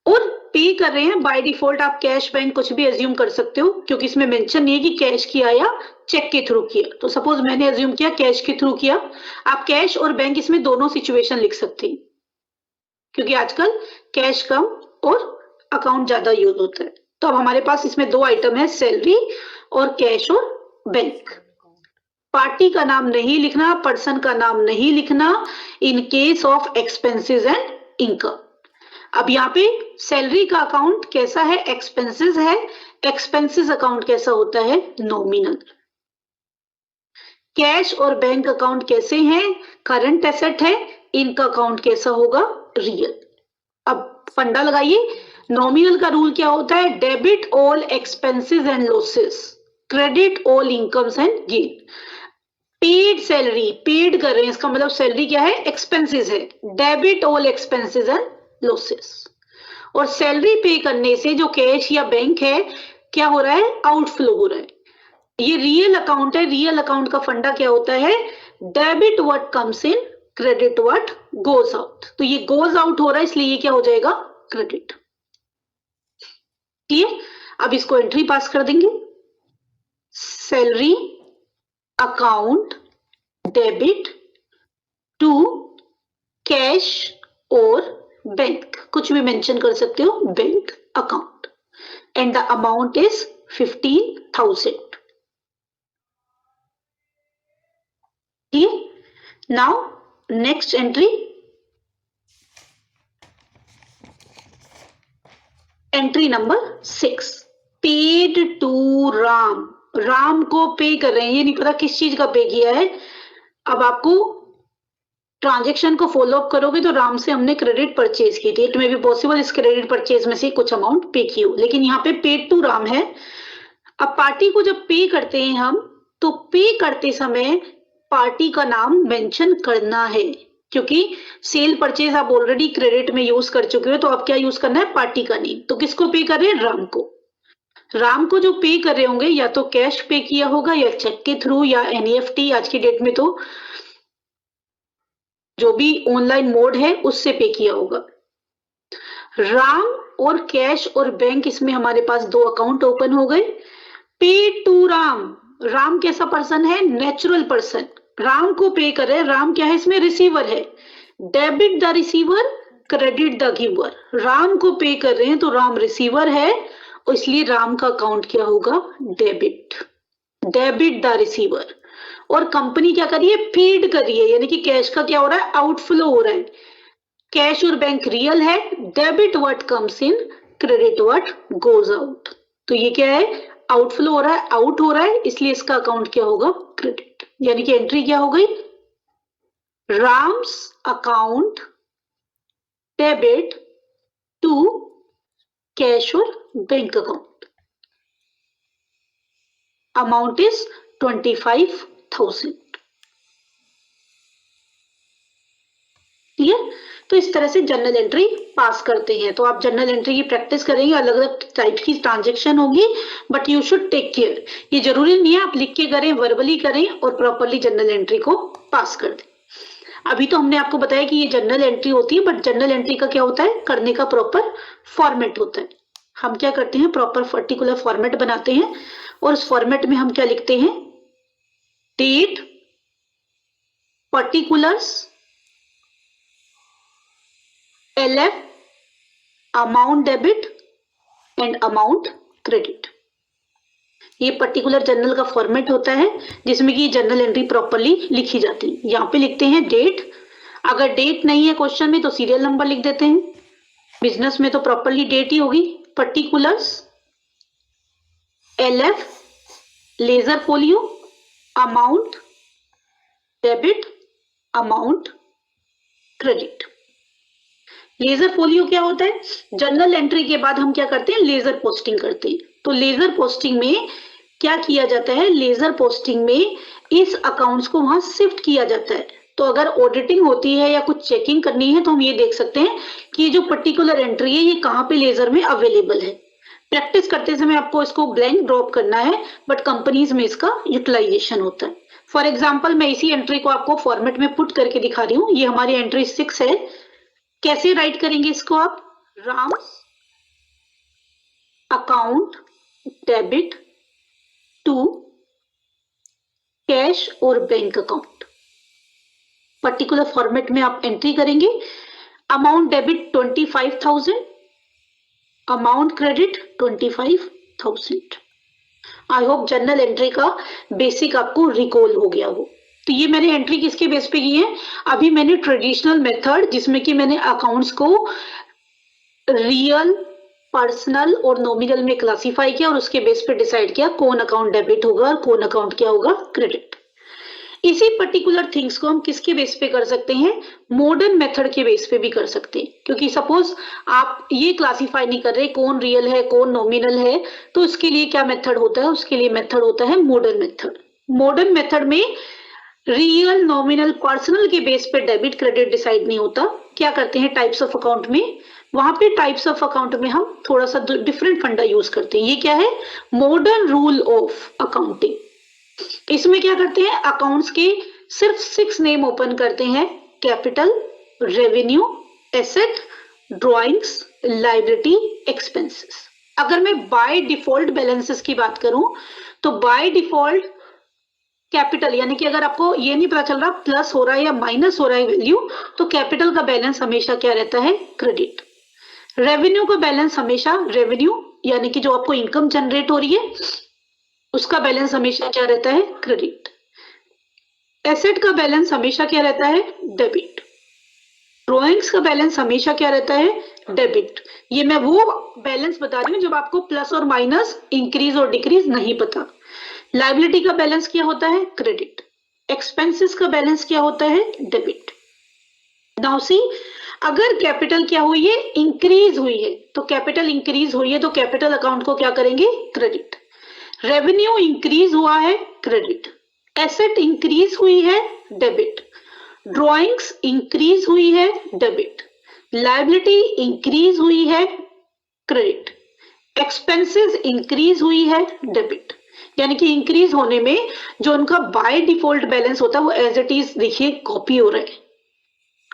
और पे कर रहे हैं बाय डिफॉल्ट आप कैश बैंक कुछ भी एज्यूम कर सकते हो क्योंकि इसमें मेंशन नहीं है कि कैश किया या चेक के थ्रू किया। तो सपोज मैंने एज्यूम किया कैश के थ्रू किया, आप कैश और बैंक इसमें दोनों सिचुएशन लिख सकते हैं क्योंकि आजकल कैश कम और अकाउंट ज्यादा यूज होता है। तो अब हमारे पास इसमें दो आइटम है सैलरी और कैश और बैंक। पार्टी का नाम नहीं लिखना, पर्सन का नाम नहीं लिखना in case of expenses and income. अब यहाँ पे सैलरी का अकाउंट कैसा है एक्सपेंसेस है, एक्सपेंसेस अकाउंट कैसा होता है नॉमिनल। कैश और बैंक अकाउंट कैसे हैं करंट एसेट है, इनका अकाउंट कैसा होगा रियल। अब फंडा लगाइए, नॉमिनल का रूल क्या होता है debit all expenses and losses, credit all incomes and gain. Paid salary, paid कर रहे हैं इसका मतलब सैलरी क्या है एक्सपेंसेस है, debit all expenses and losses. और सैलरी पे करने से जो कैश या बैंक है क्या हो रहा है आउटफ्लो हो रहा है। ये रियल अकाउंट है, रियल अकाउंट का फंडा क्या होता है debit what comes in, credit what goes out. तो ये गोज आउट हो रहा है इसलिए ये क्या हो जाएगा क्रेडिट। ठीक है, अब इसको एंट्री पास कर देंगे salary account debit to cash और बैंक, कुछ भी मेंशन कर सकते हो bank account and the amount is 15,000। ठीक है, now next entry, entry number 6 paid to Ram. Ram को पे कर रहे हैं, ये नहीं पता किस चीज का पे किया है। अब आपको ट्रांजैक्शन को फॉलो अप करोगे तो राम से हमने क्रेडिट परचेज की थी, इट मे बी पॉसिबल इस क्रेडिट परचेज में से कुछ अमाउंट पे की हो, लेकिन यहाँ पे पेड टू राम है। अब पार्टी को जब पे करते हैं हम तो पे करते समय पार्टी का नाम मेंशन करना है क्योंकि सेल परचेज आप ऑलरेडी क्रेडिट में यूज कर चुके हो, तो अब क्या यूज करना है पार्टी का नेम। तो किसको पे कर रहे हैं राम को। राम को जो पे कर रहे होंगे या तो कैश पे किया होगा या चेक के थ्रू या एनईएफटी, आज की डेट में तो जो भी ऑनलाइन मोड है उससे पे किया होगा। राम और कैश और बैंक इसमें हमारे पास दो अकाउंट ओपन हो गए। पे टू राम, राम कैसा पर्सन है नेचुरल पर्सन, राम को पे कर रहे हैं, राम क्या है इसमें रिसीवर है, debit the receiver credit the giver. Ram को पे कर रहे हैं तो राम रिसीवर है और इसलिए राम का अकाउंट क्या होगा डेबिट, डेबिट द रिसीवर। और कंपनी क्या करिए फीड करिए, यानी कि कैश का क्या हो रहा है आउटफ्लो हो रहा है, कैश और बैंक रियल है, debit what comes in, credit what goes out. तो ये क्या है, आउटफ्लो हो रहा है, आउट हो रहा है, इसलिए इसका अकाउंट क्या होगा, क्रेडिट। यानी कि एंट्री क्या हो गई, Ram's account debit to cash और bank account, amount is 25,000। Clear. तो इस तरह से जर्नल एंट्री पास करते हैं। तो आप जर्नल एंट्री की प्रैक्टिस करेंगे, अलग अलग टाइप की ट्रांजेक्शन होगी, but you should take care. ये जरूरी नहीं है आप लिख के करें, वर्बली करें और प्रॉपरली जर्नल एंट्री को पास कर दें। अभी तो हमने आपको बताया कि ये जर्नल एंट्री होती है, बट जर्नल एंट्री का क्या होता है, करने का प्रॉपर फॉर्मेट होता है। हम क्या करते हैं, प्रॉपर पर्टिकुलर फॉर्मेट बनाते हैं और उस फॉर्मेट में हम क्या लिखते हैं, date, particulars, LF, amount debit and amount credit. ये पर्टिकुलर जर्नल का फॉर्मेट होता है जिसमें कि जर्नल एंट्री प्रॉपरली लिखी जाती है। यहाँ पे लिखते हैं डेट, अगर डेट नहीं है क्वेश्चन में तो सीरियल नंबर लिख देते हैं, बिजनेस में तो प्रॉपरली डेट ही होगी। Particulars, LF, ledger folio, amount debit, amount credit. Ledger folio क्या होता है, जर्नल एंट्री के बाद हम क्या करते हैं, लेजर पोस्टिंग करते हैं। तो लेजर पोस्टिंग में क्या किया जाता है, लेजर पोस्टिंग में इस अकाउंट्स को वहां शिफ्ट किया जाता है। तो अगर ऑडिटिंग होती है या कुछ चेकिंग करनी है तो हम ये देख सकते हैं कि ये जो पर्टिकुलर एंट्री है ये कहाँ पे लेजर में अवेलेबल है। प्रैक्टिस करते समय आपको इसको ब्लैंक ड्रॉप करना है, बट कंपनीज में इसका यूटिलाइजेशन होता है। फॉर एग्जाम्पल मैं इसी एंट्री को आपको फॉर्मेट में पुट करके दिखा रही हूँ। ये हमारी एंट्री 6 है। कैसे राइट करेंगे इसको आप, Ram's account debit to cash और बैंक अकाउंट, पर्टिकुलर फॉर्मेट में आप एंट्री करेंगे। Amount debit 25,000, amount credit 25,000। I hope journal entry का बेसिक आपको रिकॉल हो गया हो। तो ये मैंने एंट्री किसके बेस पे की है, अभी मैंने ट्रेडिशनल मेथड जिसमें कि मैंने अकाउंट्स को रियल, पर्सनल और नॉमिनल में क्लासिफाई किया और उसके बेस पे डिसाइड किया कौन अकाउंट डेबिट होगा और कौन अकाउंट क्या होगा, क्रेडिट। इसी पर्टिकुलर थिंग्स को हम किसके बेस पे कर सकते हैं, मॉडर्न मेथड के बेस पे भी कर सकते हैं। क्योंकि सपोज आप ये क्लासिफाई नहीं कर रहे कौन रियल है कौन नॉमिनल है, तो उसके लिए क्या मेथड होता है, उसके लिए मेथड होता है मॉडर्न मेथड। मॉडर्न मेथड में रियल, नॉमिनल, पर्सनल के बेस पे डेबिट क्रेडिट डिसाइड नहीं होता। क्या करते हैं, टाइप्स ऑफ अकाउंट में, वहां पे टाइप्स ऑफ अकाउंट में हम थोड़ा सा डिफरेंट फंडा यूज करते हैं। ये क्या है, मॉडर्न रूल ऑफ अकाउंटिंग। इसमें क्या करते हैं, अकाउंट्स के सिर्फ 6 नेम ओपन करते हैं, capital, revenue, asset, drawings, liability, expenses. अगर मैं बाय डिफॉल्ट बैलेंसेस की बात करूं तो बाय डिफॉल्ट कैपिटल, यानी कि अगर आपको ये नहीं पता चल रहा प्लस हो रहा है या माइनस हो रहा है वैल्यू, तो कैपिटल का बैलेंस हमेशा क्या रहता है, क्रेडिट। रेवेन्यू का बैलेंस हमेशा रेवेन्यू, यानी कि जो आपको इनकम जनरेट हो रही है उसका बैलेंस हमेशा क्या रहता है, क्रेडिट। एसेट का बैलेंस हमेशा क्या रहता है, डेबिट। ड्रॉइंग्स का बैलेंस हमेशा क्या रहता है, डेबिट। ये मैं वो बैलेंस बता रही हूँ जब आपको प्लस और माइनस, इंक्रीज और डिक्रीज नहीं पता। लायबिलिटी का बैलेंस क्या होता है, क्रेडिट। एक्सपेंसेस का बैलेंस क्या होता है, डेबिट। नाउ सी, अगर कैपिटल क्या हुई है, इंक्रीज हुई है, तो कैपिटल इंक्रीज हुई है तो कैपिटल अकाउंट को क्या करेंगे, क्रेडिट। रेवेन्यू इंक्रीज हुआ है, क्रेडिट। एसेट इंक्रीज हुई है, डेबिट। ड्रॉइंग्स इंक्रीज हुई है, डेबिट। लायबिलिटी इंक्रीज हुई है, क्रेडिट। एक्सपेंसेस इंक्रीज हुई है, डेबिट। यानी कि इंक्रीज होने में जो उनका बाय डिफॉल्ट बैलेंस होता है वो एज इट इज देखिए कॉपी हो रहा है,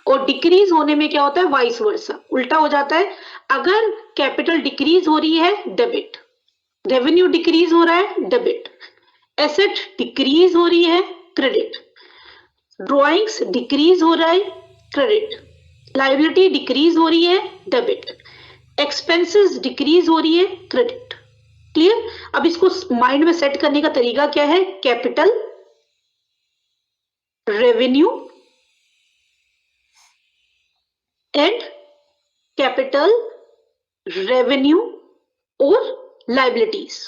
और डिक्रीज होने में क्या होता है, वाइस वर्सा, उल्टा हो जाता है। अगर कैपिटल डिक्रीज हो रही है, डेबिट। रेवेन्यू डिक्रीज हो रहा है, डेबिट। एसेट डिक्रीज हो रही है, क्रेडिट। ड्रॉइंग्स डिक्रीज हो रहा है, क्रेडिट। लायबिलिटी डिक्रीज हो रही है, डेबिट। एक्सपेंसेस डिक्रीज हो रही है, क्रेडिट। क्लियर। अब इसको माइंड में सेट करने का तरीका क्या है, capital, revenue, and capital, revenue और लाइबिलिटीज।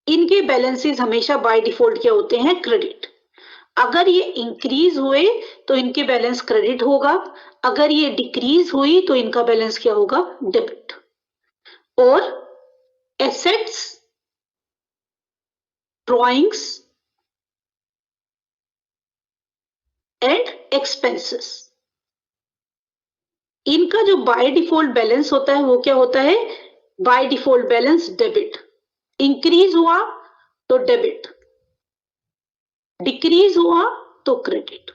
इनके बैलेंसेस हमेशा बाय डिफॉल्ट क्या होते हैं? क्रेडिट। अगर ये इंक्रीज हुए तो इनके बैलेंस क्रेडिट होगा, अगर ये डिक्रीज हुई तो इनका बैलेंस क्या होगा? डेबिट। और एसेट्स, ड्रॉइंग्स एंड एक्सपेंसेस, इनका जो बाय डिफॉल्ट बैलेंस होता है वो क्या होता है? By default balance debit. Increase हुआ तो डेबिट, डिक्रीज हुआ तो क्रेडिट।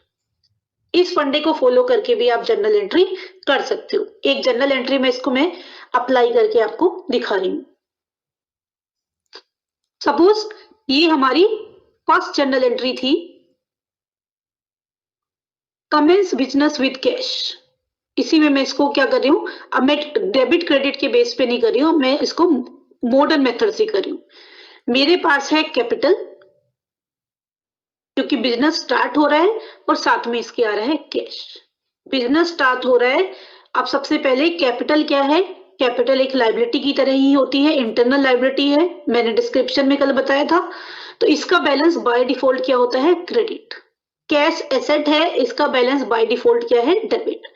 इस फंडे को फॉलो करके भी आप जर्नल एंट्री कर सकते हो। एक जर्नल एंट्री में इसको मैं अप्लाई करके आपको दिखा रही हूं। सपोज ये हमारी फर्स्ट जर्नल एंट्री थी, कमेंस बिजनेस विद कैश। इसी में मैं इसको क्या कर रही हूं? अब मैं डेबिट क्रेडिट के बेस पे नहीं कर रही हूं, मैं इसको मॉडर्न मेथड से कर रही हूं। मेरे पास है कैपिटल, क्योंकि बिजनेस स्टार्ट हो रहा है, और साथ में इसके आ रहा है कैश। बिजनेस स्टार्ट हो रहा है। अब सबसे पहले कैपिटल क्या है? कैपिटल एक लाइबिलिटी की तरह ही होती है, इंटरनल लाइबिलिटी है, मैंने डिस्क्रिप्शन में कल बताया था। तो इसका बैलेंस बाय डिफॉल्ट क्या होता है? क्रेडिट। कैश एसेट है, इसका बैलेंस बाय डिफॉल्ट क्या है? डेबिट।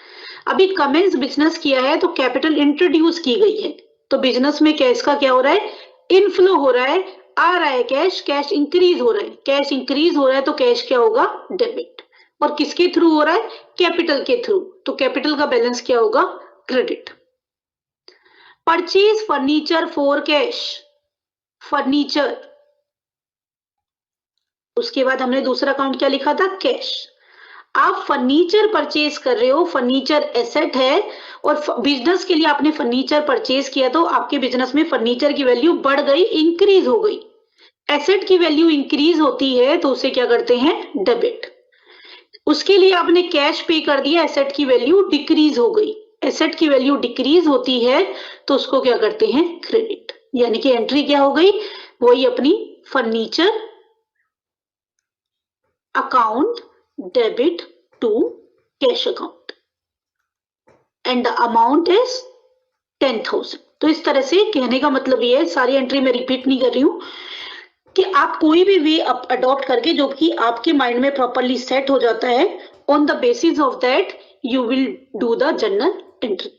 अभी कमेंस बिजनेस किया है तो कैपिटल इंट्रोड्यूस की गई है, तो बिजनेस में कैश का क्या हो रहा है? इनफ्लो हो रहा है, आ रहा है कैश, कैश इंक्रीज हो रहा है। कैश इंक्रीज हो रहा है तो कैश क्या होगा? डेबिट। और किसके थ्रू हो रहा है? कैपिटल के थ्रू, तो कैपिटल का बैलेंस क्या होगा? Credit. Purchase furniture for cash, furniture. उसके बाद हमने दूसरा अकाउंट क्या लिखा था? कैश। आप फर्नीचर परचेज कर रहे हो, फर्नीचर एसेट है, और बिजनेस के लिए आपने फर्नीचर परचेज किया, तो आपके बिजनेस में फर्नीचर की वैल्यू बढ़ गई, इंक्रीज हो गई। एसेट की वैल्यू इंक्रीज होती है तो उसे क्या करते हैं? डेबिट। उसके लिए आपने कैश पे कर दिया, एसेट की वैल्यू डिक्रीज हो गई। एसेट की वैल्यू डिक्रीज होती है तो उसको क्या करते हैं? क्रेडिट। यानी कि एंट्री क्या हो गई? वही अपनी furniture account debit to cash account and the amount is 10,000। तो इस तरह से कहने का मतलब ये है, सारी एंट्री में रिपीट नहीं कर रही हूं, कि आप कोई भी वे अडॉप्ट करके जो कि आपके माइंड में प्रॉपरली सेट हो जाता है, on the basis of that you will do the journal entry.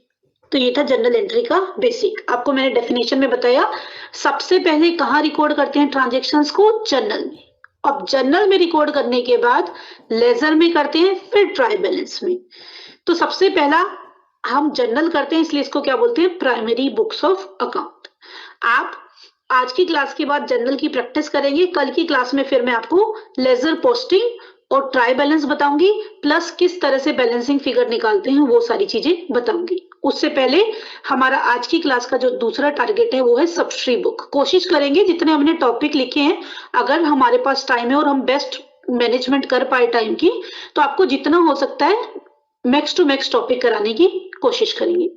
तो ये था जर्नल एंट्री का बेसिक। आपको मैंने डेफिनेशन में बताया, सबसे पहले कहाँ रिकॉर्ड करते हैं ट्रांजेक्शन्स को? जर्नल में। अब जर्नल में रिकॉर्ड करने के बाद लेजर में करते हैं, फिर ट्राई बैलेंस में। तो सबसे पहला हम जर्नल करते हैं, इसलिए इसको क्या बोलते हैं? Primary books of account. आप आज की क्लास के बाद जर्नल की प्रैक्टिस करेंगे, कल की क्लास में फिर मैं आपको लेजर पोस्टिंग और ट्राई बैलेंस बताऊंगी, प्लस किस तरह से बैलेंसिंग फिगर निकालते हैं वो सारी चीजें बताऊंगी। उससे पहले हमारा आज की क्लास का जो दूसरा टारगेट है वो है सब्सिडी बुक। कोशिश करेंगे जितने हमने टॉपिक लिखे हैं, अगर हमारे पास टाइम है और हम बेस्ट मैनेजमेंट कर पाए टाइम की, तो आपको जितना हो सकता है मैक्स टू मैक्स टॉपिक कराने की कोशिश करेंगे।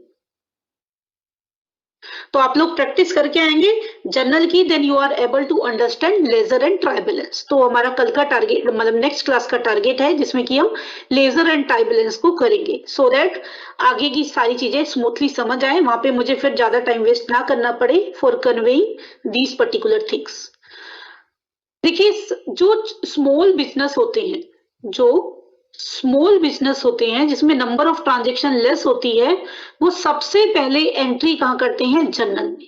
तो आप लोग प्रैक्टिस करके आएंगे जर्नल की, then you are able to understand ledger and trial balance. तो हमारा कल का टारगेट, मतलब नेक्स्ट क्लास का टारगेट है जिसमें कि हम लेजर एंड ट्राई बैलेंस को करेंगे, सो दैट आगे की सारी चीजें स्मूथली समझ आए, वहां पे मुझे फिर ज्यादा टाइम वेस्ट ना करना पड़े for conveying these particular things. देखिए, जो स्मॉल बिजनेस होते हैं, जो स्मॉल बिजनेस होते हैं जिसमें नंबर ऑफ ट्रांजेक्शन लेस होती है, वो सबसे पहले एंट्री कहाँ करते हैं? जर्नल में।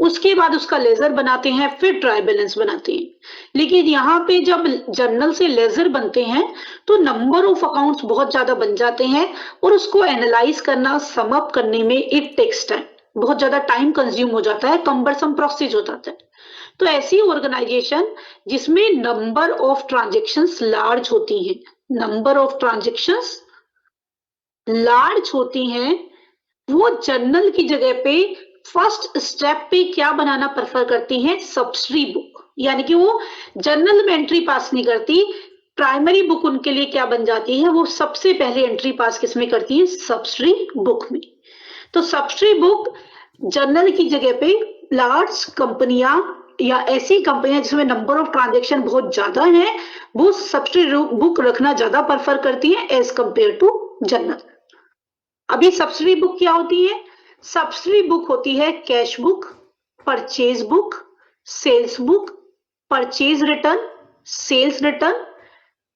उसके बाद उसका लेजर बनाते हैं, फिर ट्राई बैलेंस बनाते हैं। लेकिन यहाँ पे जब जर्नल से लेजर बनते हैं तो नंबर ऑफ अकाउंट्स बहुत ज्यादा बन जाते हैं, और उसको एनालाइज करना, सम अप करने में इट टेक्स टाइम, बहुत ज्यादा टाइम कंज्यूम हो जाता है, कम्बरसम प्रोसेस हो जाता है। तो ऐसी ऑर्गेनाइजेशन जिसमें नंबर ऑफ ट्रांजेक्शन्स लार्ज होती हैं, नंबर ऑफ ट्रांजेक्शन्स लार्ज होती हैं, वो जर्नल की जगह पे फर्स्ट स्टेप पे क्या बनाना प्रेफर करती हैं? Subsidy book. यानी कि वो जर्नल में एंट्री पास नहीं करती, प्राइमरी बुक उनके लिए क्या बन जाती है? वो सबसे पहले एंट्री पास किसमें करती है? सब्सिडी बुक में। तो सब्सिडी बुक जर्नल की जगह पे लार्ज कंपनियां या ऐसी कंपनियां जिसमें नंबर ऑफ ट्रांजेक्शन बहुत ज्यादा है, वो सब्सिडी बुक रखना ज्यादा प्रेफर करती है एज कंपेयर टू जनरल। अभी सब्सिडी बुक क्या होती है? सब्सिडी बुक होती है cash book, purchase book, sales book, purchase return, sales return,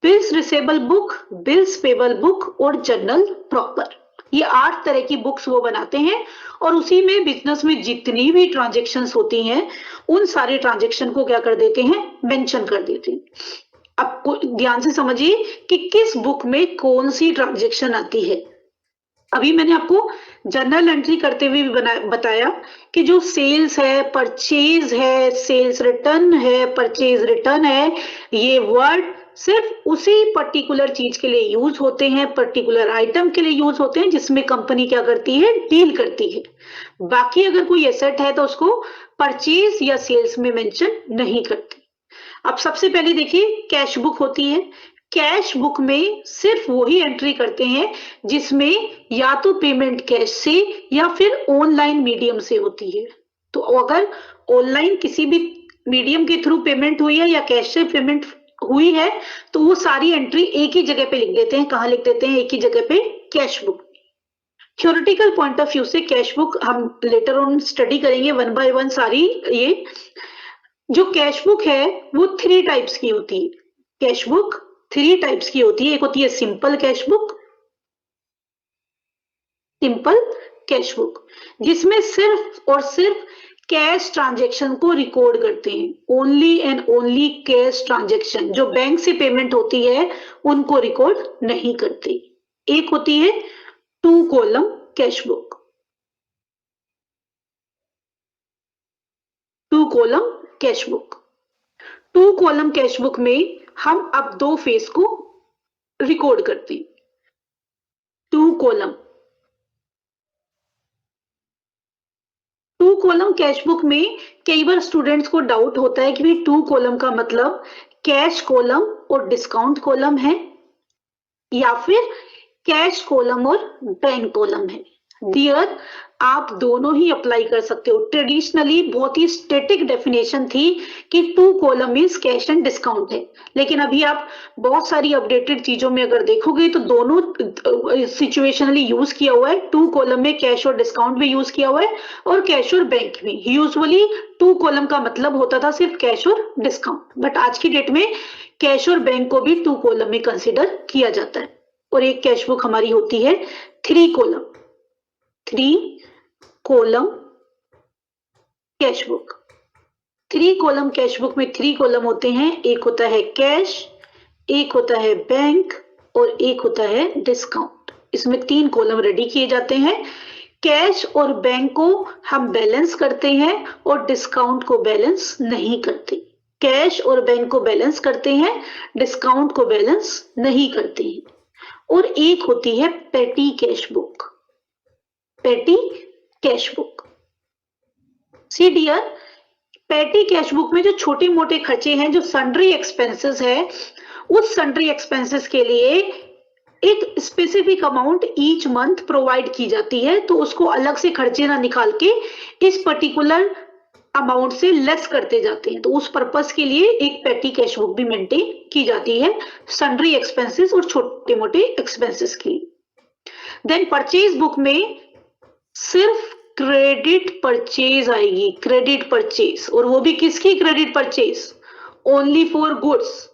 bills receivable book, bills payable book और जर्नल प्रॉपर। ये 8 तरह की बुक्स वो बनाते हैं और उसी में बिजनेस में जितनी भी ट्रांजेक्शन्स होती हैं उन सारे ट्रांजेक्शन को क्या कर देते हैं? मेंशन कर देते हैं। अब ध्यान से समझिए कि किस बुक में कौन सी ट्रांजेक्शन आती है। अभी मैंने आपको जर्नल एंट्री करते हुए भी बताया कि जो सेल्स है, परचेज है, सेल्स रिटर्न है, परचेज रिटर्न है, ये वर्ड सिर्फ उसी पर्टिकुलर चीज के लिए यूज होते हैं, पर्टिकुलर आइटम के लिए यूज होते हैं जिसमें कंपनी क्या करती है? डील करती है। बाकी अगर कोई एसेट है तो उसको परचेज या सेल्स में मेंशन नहीं करती। अब सबसे पहले देखिए कैश बुक होती है। कैश बुक में सिर्फ वही एंट्री करते हैं जिसमें या तो पेमेंट कैश से या फिर ऑनलाइन मीडियम से होती है। तो अगर ऑनलाइन किसी भी मीडियम के थ्रू पेमेंट हुई है या कैश से पेमेंट हुई है तो वो सारी एंट्री एक ही जगह पे लिख देते हैं। कहाँ लिख देते हैं? एक ही जगह पे, cash book. Theoretical point of view से कैश बुक हम लेटर ऑन स्टडी करेंगे वन बाय वन सारी। ये जो कैश बुक है वो 3 टाइप्स की होती है। कैश बुक 3 टाइप्स की होती है। एक होती है simple cash book, simple cash book जिसमें सिर्फ और सिर्फ कैश ट्रांजैक्शन को रिकॉर्ड करते हैं। Only and only cash transaction, जो बैंक से पेमेंट होती है उनको रिकॉर्ड नहीं करते। एक होती है 2 column cash book, 2 column cash book. 2 column cash book में हम अब 2 फेज को रिकॉर्ड करते हैं। 2 कॉलम, 2 कॉलम कैश बुक में कई बार स्टूडेंट्स को डाउट होता है कि भाई 2 कॉलम का मतलब कैश कॉलम और डिस्काउंट कॉलम है या फिर कैश कॉलम और बैंक कॉलम है। डियर, आप दोनों ही अप्लाई कर सकते हो। ट्रेडिशनली बहुत ही स्टैटिक डेफिनेशन थी कि 2 column means cash and discount है, लेकिन अभी आप बहुत सारी अपडेटेड चीजों में अगर देखोगे तो दोनों सिचुएशनली यूज किया हुआ है। 2 कॉलम में कैश और डिस्काउंट भी यूज किया हुआ है और कैश और बैंक भी। यूजुअली 2 कॉलम का मतलब होता था सिर्फ कैश और डिस्काउंट, बट आज की डेट में कैश और बैंक को भी 2 कॉलम में कंसिडर किया जाता है। और एक कैश बुक हमारी होती है 3 column, 3 column cash book. 3 column cash book में 3 कॉलम होते हैं। एक होता है कैश, एक होता है बैंक और एक होता है डिस्काउंट। इसमें 3 कॉलम रेडी किए जाते हैं। कैश और बैंक को हम बैलेंस करते हैं और डिस्काउंट को बैलेंस नहीं करते। कैश और बैंक को बैलेंस करते हैं, डिस्काउंट को बैलेंस नहीं करते हैं। और एक होती है petty cash book, petty cash book. See dear, petty cash book में जो छोटे मोटे खर्चे हैं, जो सन्ड्री एक्सपेंसेस है, उस सन्ड्री एक्सपेंसेस के लिए एक specific amount each month provide की जाती है। तो उसको अलग से खर्चे ना निकाल के इस पर्टिकुलर अमाउंट से लेस करते जाते हैं। तो उस पर्पस के लिए एक पेटी कैश बुक भी मेंटेन की जाती है सन्ड्री एक्सपेंसेस और छोटे मोटे एक्सपेंसेस के लिए। देन परचेज बुक में सिर्फ क्रेडिट परचेज आएगी, क्रेडिट परचेज। और वो भी किसकी credit purchase? Only for goods.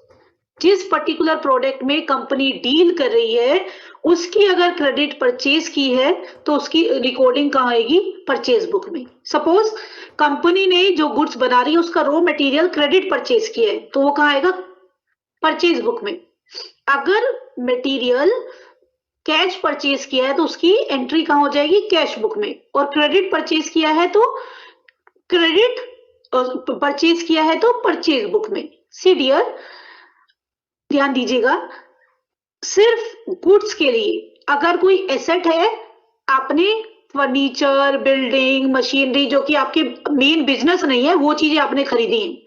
जिस पर्टिकुलर प्रोडक्ट में कंपनी डील कर रही है उसकी अगर क्रेडिट परचेज की है तो उसकी रिकॉर्डिंग कहाँ आएगी? परचेज बुक में। सपोज कंपनी ने जो गुड्स बना रही है उसका रॉ मटेरियल क्रेडिट परचेज किया है तो वो कहाँ आएगा? परचेज बुक में। अगर मटेरियल कैश परचेज किया है तो उसकी एंट्री कहाँ हो जाएगी? कैश बुक में। और क्रेडिट परचेज किया है तो क्रेडिट परचेज किया है तो परचेज बुक में। सी डियर, ध्यान दीजिएगा, सिर्फ गुड्स के लिए अगर कोई एसेट है, आपने फर्नीचर, बिल्डिंग, मशीनरी जो कि आपके मेन बिजनेस नहीं है वो चीजें आपने खरीदी हैं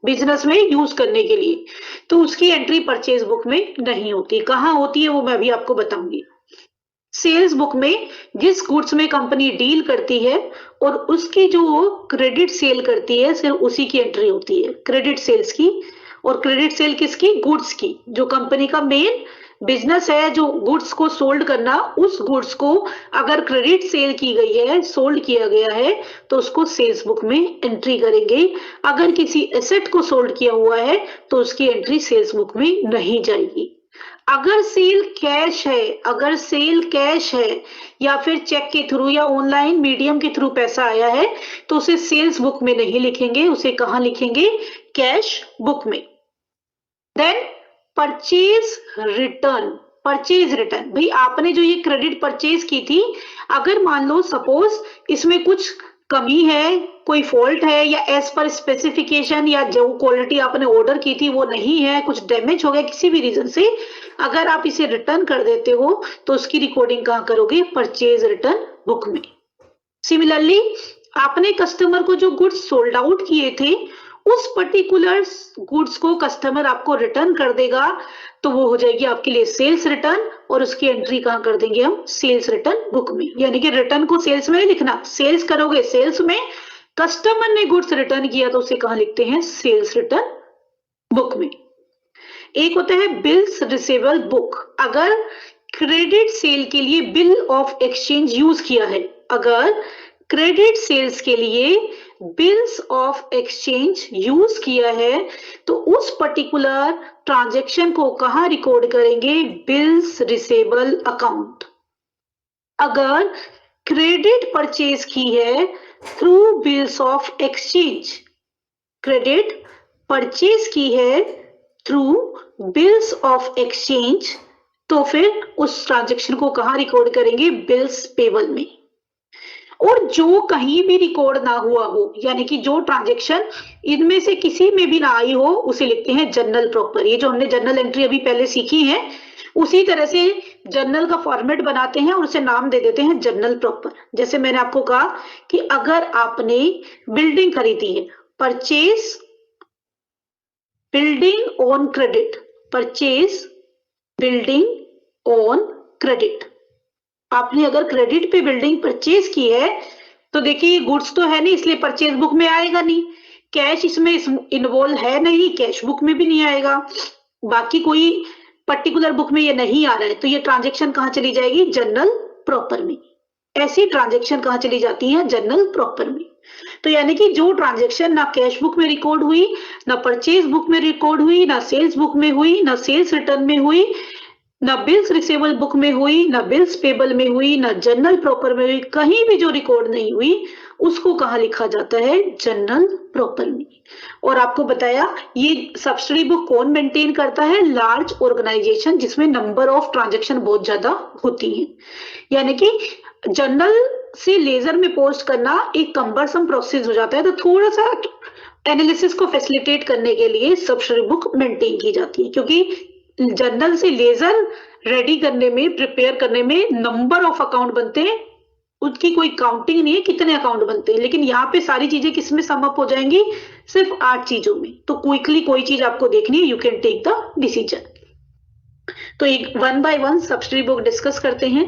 बिजनेस में यूज करने के लिए, तो उसकी एंट्री परचेज बुक में नहीं होती। कहाँ होती है वो मैं भी आपको बताऊंगी। सेल्स बुक में जिस गुड्स में कंपनी डील करती है और उसकी जो क्रेडिट सेल करती है सिर्फ उसी की एंट्री होती है, क्रेडिट सेल्स की। और क्रेडिट सेल किसकी? गुड्स की। जो कंपनी का मेन बिजनेस है जो गुड्स को सोल्ड करना, उस गुड्स को अगर क्रेडिट सेल की गई है, सोल्ड किया गया है, तो उसको सेल्स बुक में एंट्री करेंगे। अगर किसी एसेट को सोल्ड किया हुआ है तो उसकी एंट्री सेल्स बुक में नहीं जाएगी। अगर सेल कैश है, अगर सेल कैश है या फिर चेक के थ्रू या ऑनलाइन मीडियम के थ्रू पैसा आया है तो उसे सेल्स बुक में नहीं लिखेंगे, उसे कहां लिखेंगे? कैश बुक में। Then purchase return. Purchase return, भाई आपने जो ये क्रेडिट परचेज की थी, अगर मान लो सपोज इसमें कुछ कमी है, कोई फॉल्ट है, या एज पर स्पेसिफिकेशन या जो क्वालिटी आपने ऑर्डर की थी वो नहीं है, कुछ डैमेज हो गया किसी भी रीजन से, अगर आप इसे रिटर्न कर देते हो तो उसकी रिकॉर्डिंग कहां करोगे? परचेज रिटर्न बुक में। सिमिलरली आपने कस्टमर को जो गुड्स सोल्ड आउट किए थे उस पर्टिकुलर गुड्स को कस्टमर आपको रिटर्न कर देगा तो वो हो जाएगी आपके लिए सेल्स रिटर्न, और उसकी एंट्री कहां कर देंगे हम? सेल्स रिटर्न बुक में। यानी कि रिटर्न को सेल्स में नहीं लिखना, सेल्स करोगे सेल्स में, कस्टमर ने गुड्स रिटर्न किया तो उसे कहां लिखते हैं? सेल्स रिटर्न बुक में। एक होता है बिल्स रिसीवेबल बुक। अगर क्रेडिट सेल के लिए बिल ऑफ एक्सचेंज यूज किया है, अगर क्रेडिट सेल्स के लिए बिल्स ऑफ एक्सचेंज यूज किया है तो उस पर्टिकुलर ट्रांजैक्शन को कहां रिकॉर्ड करेंगे? Bills receivable account. अगर क्रेडिट परचेज की है through bills of exchange, credit purchase की है थ्रू बिल्स ऑफ एक्सचेंज, तो फिर उस ट्रांजैक्शन को कहां रिकॉर्ड करेंगे? बिल्स पेबल में। और जो कहीं भी रिकॉर्ड ना हुआ हो, यानी कि जो ट्रांजैक्शन इनमें से किसी में भी ना आई हो, उसे लिखते हैं जर्नल प्रॉपर। ये जो हमने जर्नल एंट्री अभी पहले सीखी है उसी तरह से जर्नल का फॉर्मेट बनाते हैं और उसे नाम दे देते हैं जर्नल प्रॉपर। जैसे मैंने आपको कहा कि अगर आपने बिल्डिंग खरीदी है, purchase building on credit, purchase building on credit, आपने अगर क्रेडिट पे बिल्डिंग परचेज की है तो देखिए ये गुड्स तो है नहीं इसलिए परचेज बुक में आएगा नहीं, कैश इसमें इन्वॉल्व है नहीं, कैश बुक में भी नहीं आएगा, बाकी कोई पर्टिकुलर बुक में ये नहीं आ रहा है तो ये ट्रांजैक्शन कहां चली जाएगी? जर्नल प्रॉपर में। ऐसी ट्रांजैक्शन कहां चली जाती है? जर्नल प्रॉपर में। तो यानी कि जो ट्रांजैक्शन ना कैश बुक में रिकॉर्ड हुई, ना परचेज बुक में रिकॉर्ड हुई, ना सेल्स बुक में हुई, ना सेल्स रिटर्न में हुई, ना बिल्स रिसीवेबल बुक में हुई, ना बिल्स पेबल में हुई, ना जर्नल प्रॉपर में हुई, कहीं भी जो रिकॉर्ड नहीं हुई उसको कहां लिखा जाता है? जर्नल प्रॉपर में। और आपको बताया ये सब्सिडी बुक कौन मेंटेन करता है? लार्ज ऑर्गेनाइजेशन जिसमें नंबर ऑफ ट्रांजैक्शन बहुत ज्यादा होती है। यानी कि जर्नल से लेजर में पोस्ट करना एक कंबरसम प्रोसेस हो जाता है, तो थोड़ा सा एनालिसिस को फैसिलिटेट करने के लिए सब्सिडी बुक मेंटेन की जाती है, क्योंकि जर्नल से लेजर रेडी करने में, प्रिपेयर करने में नंबर ऑफ अकाउंट बनते हैं, उसकी कोई काउंटिंग नहीं है कितने अकाउंट बनते हैं, लेकिन यहाँ पे सारी चीजें किसमें सम अप हो जाएंगी? सिर्फ 8 चीजों में। तो क्विकली कोई चीज आपको देखनी है, you can take the decision. तो एक one by one subsidiary book discuss करते हैं।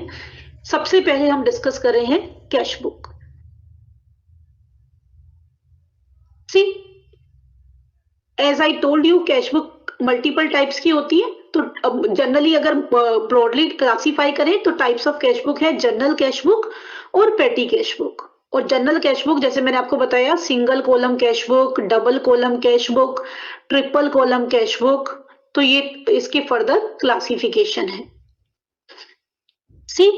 सबसे पहले हम डिस्कस कर रहे हैं cash book. See as I told you cash book multiple types की होती है। तो जनरली अगर ब्रॉडली क्लासिफाई करें तो टाइप्स ऑफ कैश बुक है जनरल कैश बुक और पेटी कैश बुक। और जनरल कैश बुक जैसे मैंने आपको बताया single column cash book, double column cash book, triple column cash book, तो ये इसके फर्दर क्लासिफिकेशन है। सी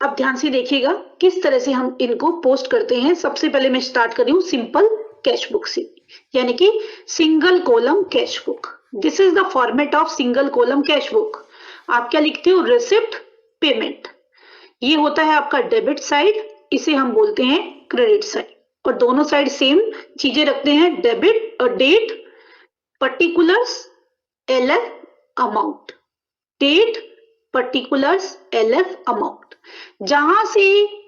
अब ध्यान से देखिएगा किस तरह से हम इनको पोस्ट करते हैं। सबसे पहले मैं स्टार्ट कर रही हूं सिंपल कैश बुक से, यानी कि single column cash book. This is the format of single column cash book. आप क्या लिखते हो? Receipt payment. ये होता है आपका डेबिट साइड, इसे हम बोलते हैं क्रेडिट साइड। और दोनों साइड सेम चीजें रखते हैं, डेबिट और date, particulars, LF amount, date, particulars, LF amount. जहां से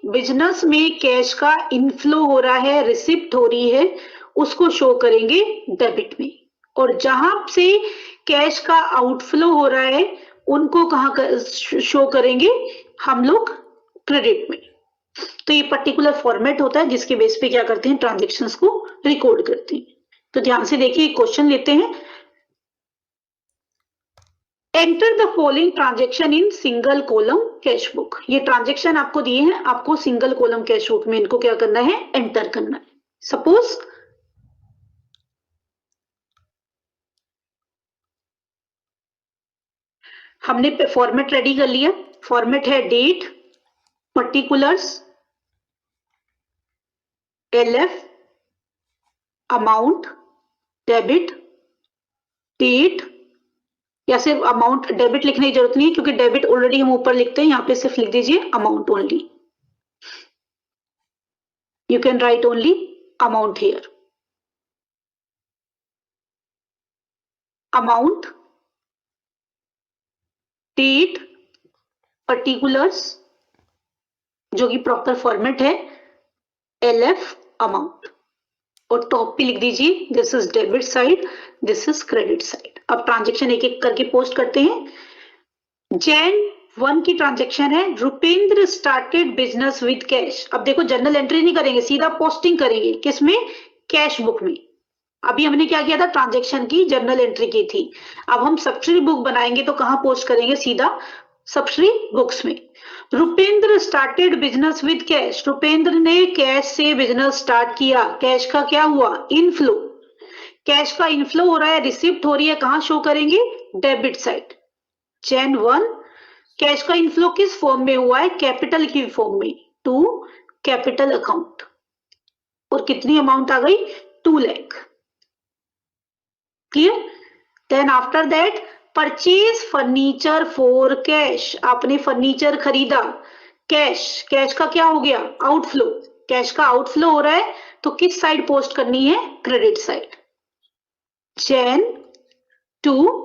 बिजनेस में कैश का इनफ्लो हो रहा है, रिसिप्ट हो रही है, उसको शो करेंगे डेबिट में। और जहां से कैश का आउटफ्लो हो रहा है उनको कहां शो करेंगे? हम लोग क्रेडिट में। तो ये पर्टिकुलर फॉर्मेट होता है जिसके बेस पे क्या करते हैं, ट्रांजेक्शन्स को रिकॉर्ड करते हैं। तो ध्यान से देखिए, क्वेश्चन लेते हैं। Enter the following transaction in single column cash book. ये ट्रांजेक्शन आपको दिए हैं, आपको सिंगल कॉलम कैश बुक में इनको क्या करना है, एंटर करना है। सपोज हमने फॉर्मेट रेडी कर लिया। फॉर्मेट है date, particulars, LF, amount, debit, date, या सिर्फ अमाउंट, डेबिट लिखने की जरूरत नहीं है क्योंकि डेबिट ऑलरेडी हम ऊपर लिखते हैं, यहां पे सिर्फ लिख दीजिए amount only. You can write only amount here. Amount, date, particulars जो कि प्रॉपर फॉर्मेट है, LF, अमाउंट, और टॉप पे लिख दीजिए this is debit side, this is credit side. अब ट्रांजेक्शन एक एक करके पोस्ट करते हैं। Jan 1 की ट्रांजेक्शन है, Rupendra started business with cash. अब देखो जर्नल एंट्री नहीं करेंगे, सीधा पोस्टिंग करेंगे, किसमें, कैश बुक में। अभी हमने क्या किया था, ट्रांजेक्शन की जर्नल एंट्री की थी। अब हम सब्सिडी बुक बनाएंगे तो कहां पोस्ट करेंगे, सीधा सब्सिडी बुक्स में। Rupendra started business with cash, Rupendra ने कैश से बिजनेस स्टार्ट किया। कैश का क्या हुआ, इनफ्लो, कैश का इनफ्लो हो रहा है, रिसिप्ट हो रही है, कहां शो करेंगे, डेबिट साइड। Jan 1 कैश का इनफ्लो किस फॉर्म में हुआ है, कैपिटल की फॉर्म में, टू कैपिटल अकाउंट, और कितनी अमाउंट आ गई, 2 lakh. Clear. Then after that purchase furniture for cash, आपने फर्नीचर खरीदा, कैश, कैश का क्या हो गया, आउटफ्लो, कैश का आउटफ्लो हो रहा है तो किस साइड पोस्ट करनी है, क्रेडिट साइड। Jan 2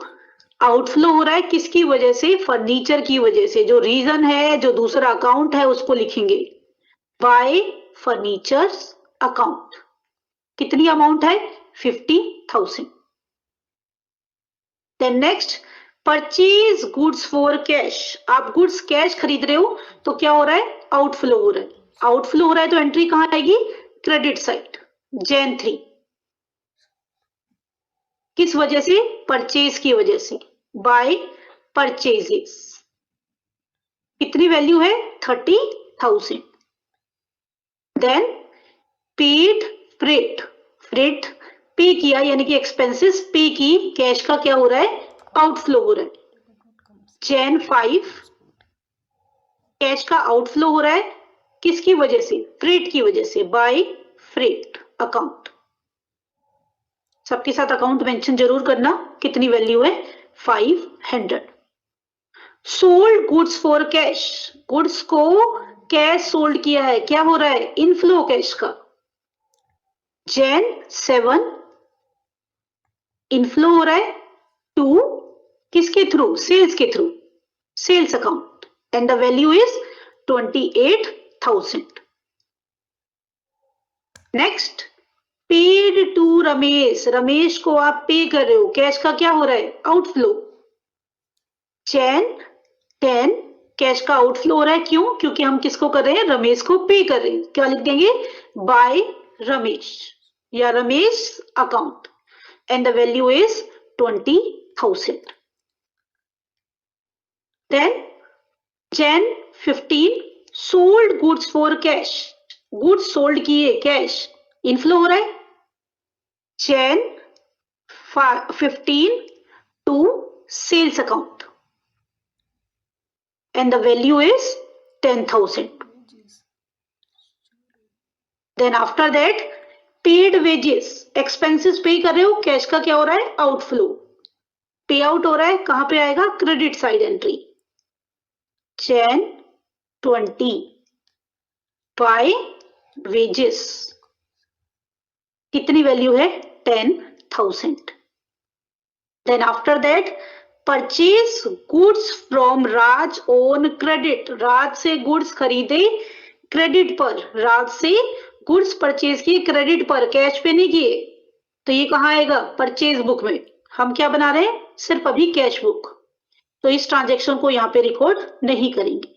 आउटफ्लो हो रहा है किसकी वजह से, फर्नीचर की वजह से, जो रीजन है, जो दूसरा अकाउंट है उसको लिखेंगे, बाय फर्नीचर्स अकाउंट। कितनी अमाउंट है, 50,000। Then next purchase goods for cash, आप गुड्स कैश खरीद रहे हो तो क्या हो रहा है, आउटफ्लो हो रहा है। आउटफ्लो हो रहा है तो एंट्री कहां आएगी, क्रेडिट साइड। Jan 3 किस वजह से, परचेज की वजह से, बाय परचेजेस। कितनी वैल्यू है, 30,000। देन पेड फ्रेट, फ्रेट पे किया यानी कि एक्सपेंसेस पे की, कैश का क्या हो रहा है, आउटफ्लो हो रहा है। Jan 5 कैश का आउटफ्लो हो रहा है किसकी वजह से, फ्रेट की वजह से, बाय फ्रेट अकाउंट। सबके साथ अकाउंट मेंशन जरूर करना, कितनी वैल्यू है, 500। Sold goods for cash, goods को कैश सोल्ड किया है, क्या हो रहा है, इनफ्लो कैश का। Jan 7 इनफ्लो हो रहा है टू किसके थ्रू, सेल्स के through, sales account, and the value is 28,000। Next paid to Ramesh, Ramesh को आप पे कर रहे हो, कैश का क्या हो रहा है, आउटफ्लो। Jan 10 कैश का आउटफ्लो हो रहा है, क्यों, क्योंकि हम किसको कर रहे हैं, रमेश को पे कर रहे हैं। क्या लिख देंगे, बाय रमेश या Ramesh account, and the value is 20,000. Then Jan 15 sold goods for cash, goods sold किए, कैश इनफ्लो हो रहा है। Jan 15 to sales account and the value is 10,000. Then after that paid wages, expenses पे कर रहे हो, कैश का क्या हो रहा है, आउटफ्लो, पे आउट हो रहा है, कहां पे आएगा, credit side entry. Jan 20 by wages, कितनी वैल्यू है, 10,000। Then after that purchase goods from Raj on credit, Raj से गुड्स खरीदे क्रेडिट पर, राज से गुड्स परचेज किए क्रेडिट पर, कैश पे नहीं किए, तो ये कहां आएगा, परचेज बुक में। हम क्या बना रहे हैं, सिर्फ अभी कैश बुक, तो इस ट्रांजेक्शन को यहां पे रिकॉर्ड नहीं करेंगे।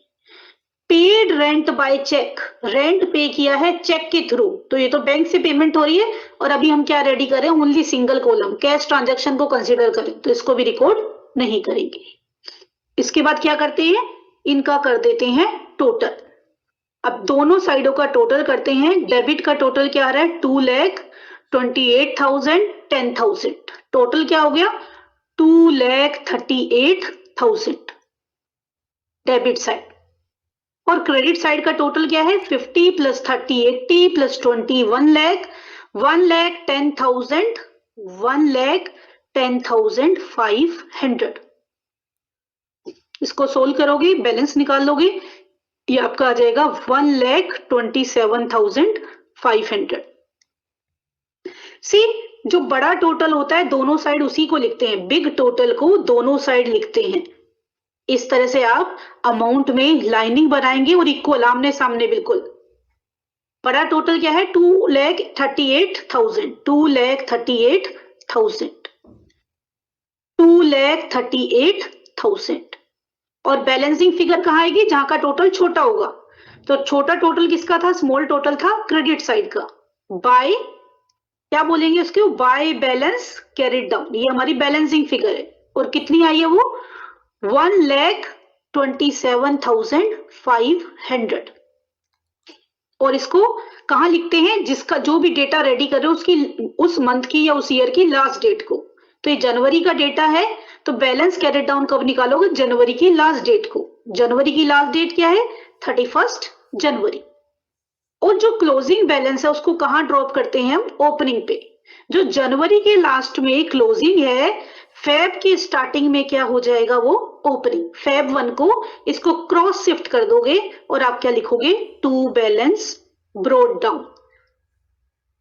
Paid rent by cheque, rent pay किया है चेक के थ्रू, तो ये तो बैंक से पेमेंट हो रही है और अभी हम क्या रेडी करें, only single column cash transaction को कंसीडर करें, तो इसको भी रिकॉर्ड नहीं करेंगे। इसके बाद क्या करते हैं, इनका कर देते हैं टोटल। अब दोनों साइडों का टोटल करते हैं। डेबिट का टोटल क्या आ रहा है, 2,28,000, 10,000, टोटल क्या हो गया 2,38,000 डेबिट साइड। और क्रेडिट साइड का टोटल क्या है, 50 प्लस 30 80 प्लस 20 1 लाख, 1,10,000, 1,10,500। इसको सोल्व करोगे, बैलेंस निकाल लोगे, ये आपका आ जाएगा 1,27,500। सी, जो बड़ा टोटल होता है दोनों साइड उसी को लिखते हैं, बिग टोटल को दोनों साइड लिखते हैं। इस तरह से आप अमाउंट में लाइनिंग बनाएंगे और इक्वल आमने सामने बिल्कुल। बड़ा टोटल क्या है 2,38,000, 2,38,000, 2,38,000। और बैलेंसिंग फिगर कहाँ आएगी, जहां का टोटल छोटा होगा। तो छोटा टोटल किसका था, स्मॉल टोटल था क्रेडिट साइड का। बाय क्या बोलेंगे उसके, बाय बैलेंस कैरिड डाउन, ये हमारी बैलेंसिंग फिगर है। और कितनी आई है वो 1,27,500। और इसको कहां लिखते हैं, जिसका जो भी डेटा रेडी कर रहे हो उसकी उस मंथ की या उस ईयर की लास्ट डेट को। तो ये जनवरी का डेटा है, तो बैलेंस कैरिड डाउन कब निकालोगे, जनवरी की लास्ट डेट को। जनवरी की लास्ट डेट क्या है 31 जनवरी। और जो क्लोजिंग बैलेंस है उसको कहां ड्रॉप करते हैं हम, ओपनिंग पे। जो जनवरी के लास्ट में क्लोजिंग है, फेब की स्टार्टिंग में क्या हो जाएगा वो ओपनिंग, फेब 1 को इसको क्रॉस शिफ्ट कर दोगे और आप क्या लिखोगे, टू बैलेंस ब्रोड डाउन।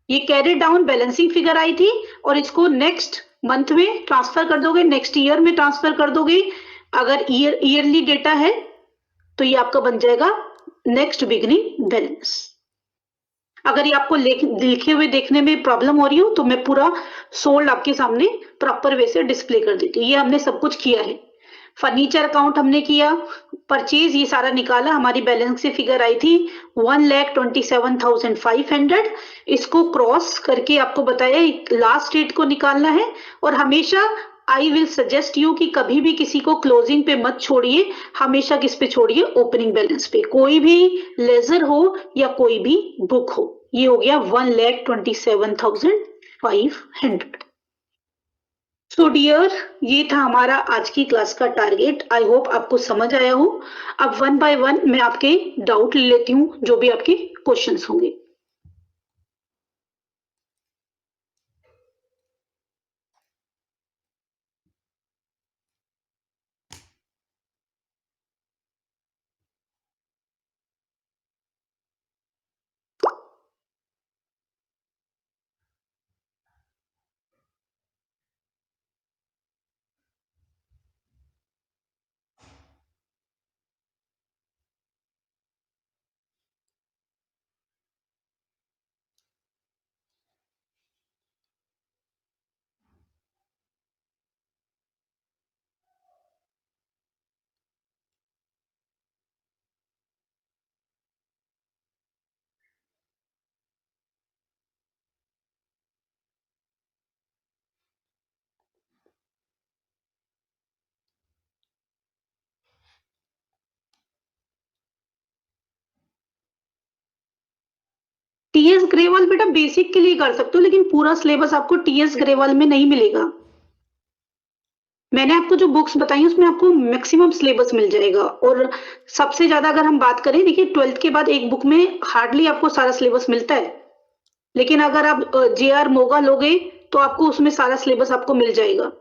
ये कैरी डाउन बैलेंसिंग फिगर आई थी और इसको नेक्स्ट मंथ में ट्रांसफर कर दोगे, नेक्स्ट ईयर में ट्रांसफर कर दोगे। अगर ईयरली डेटा है तो ये आपका बन जाएगा नेक्स्ट बिगिनिंग बैलेंस। अगर ये आपको लिखे हुए देखने में प्रॉब्लम हो रही हो तो मैं पूरा सोल्ड आपके सामने प्रॉपर वे से डिस्प्ले कर देती हूँ। ये हमने सब कुछ किया है, फर्नीचर अकाउंट हमने किया, परचेज ये सारा निकाला, हमारी बैलेंस से फिगर आई थी 1,27,500। इसको क्रॉस करके आपको बताया लास्ट डेट को निकालना है। और हमेशा आई विल सजेस्ट यू कि कभी भी किसी को क्लोजिंग पे मत छोड़िए, हमेशा किस पे छोड़िए, ओपनिंग बैलेंस पे, कोई भी लेजर हो या कोई भी बुक हो। ये हो गया 1,27,500। सो डियर, ये था हमारा आज की क्लास का टारगेट। आई होप आपको समझ आया हो। अब 1 बाय 1 मैं आपके डाउट ले लेती हूँ, जो भी आपके क्वेश्चंस होंगे। टीएस ग्रेवाल बेटा बेसिक के लिए कर सकते हो, लेकिन पूरा सिलेबस आपको टीएस ग्रेवाल में नहीं मिलेगा। मैंने आपको जो बुक्स बताई उसमें आपको मैक्सिमम सिलेबस मिल जाएगा। और सबसे ज्यादा अगर हम बात करें, देखिए 12th के बाद एक बुक में हार्डली आपको सारा सिलेबस मिलता है, लेकिन अगर आप जेआर मोगा लोगे तो आपको उसमें सारा सिलेबस आपको मिल जाएगा।